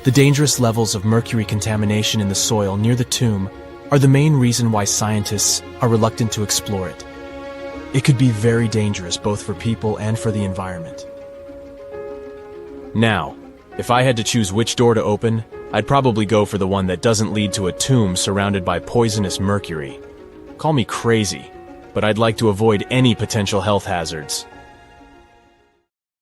The dangerous levels of mercury contamination in the soil near the tomb are the main reason why scientists are reluctant to explore it. It could be very dangerous both for people and for the environment. Now, if I had to choose which door to open, I'd probably go for the one that doesn't lead to a tomb surrounded by poisonous mercury. Call me crazy, but I'd like to avoid any potential health hazards.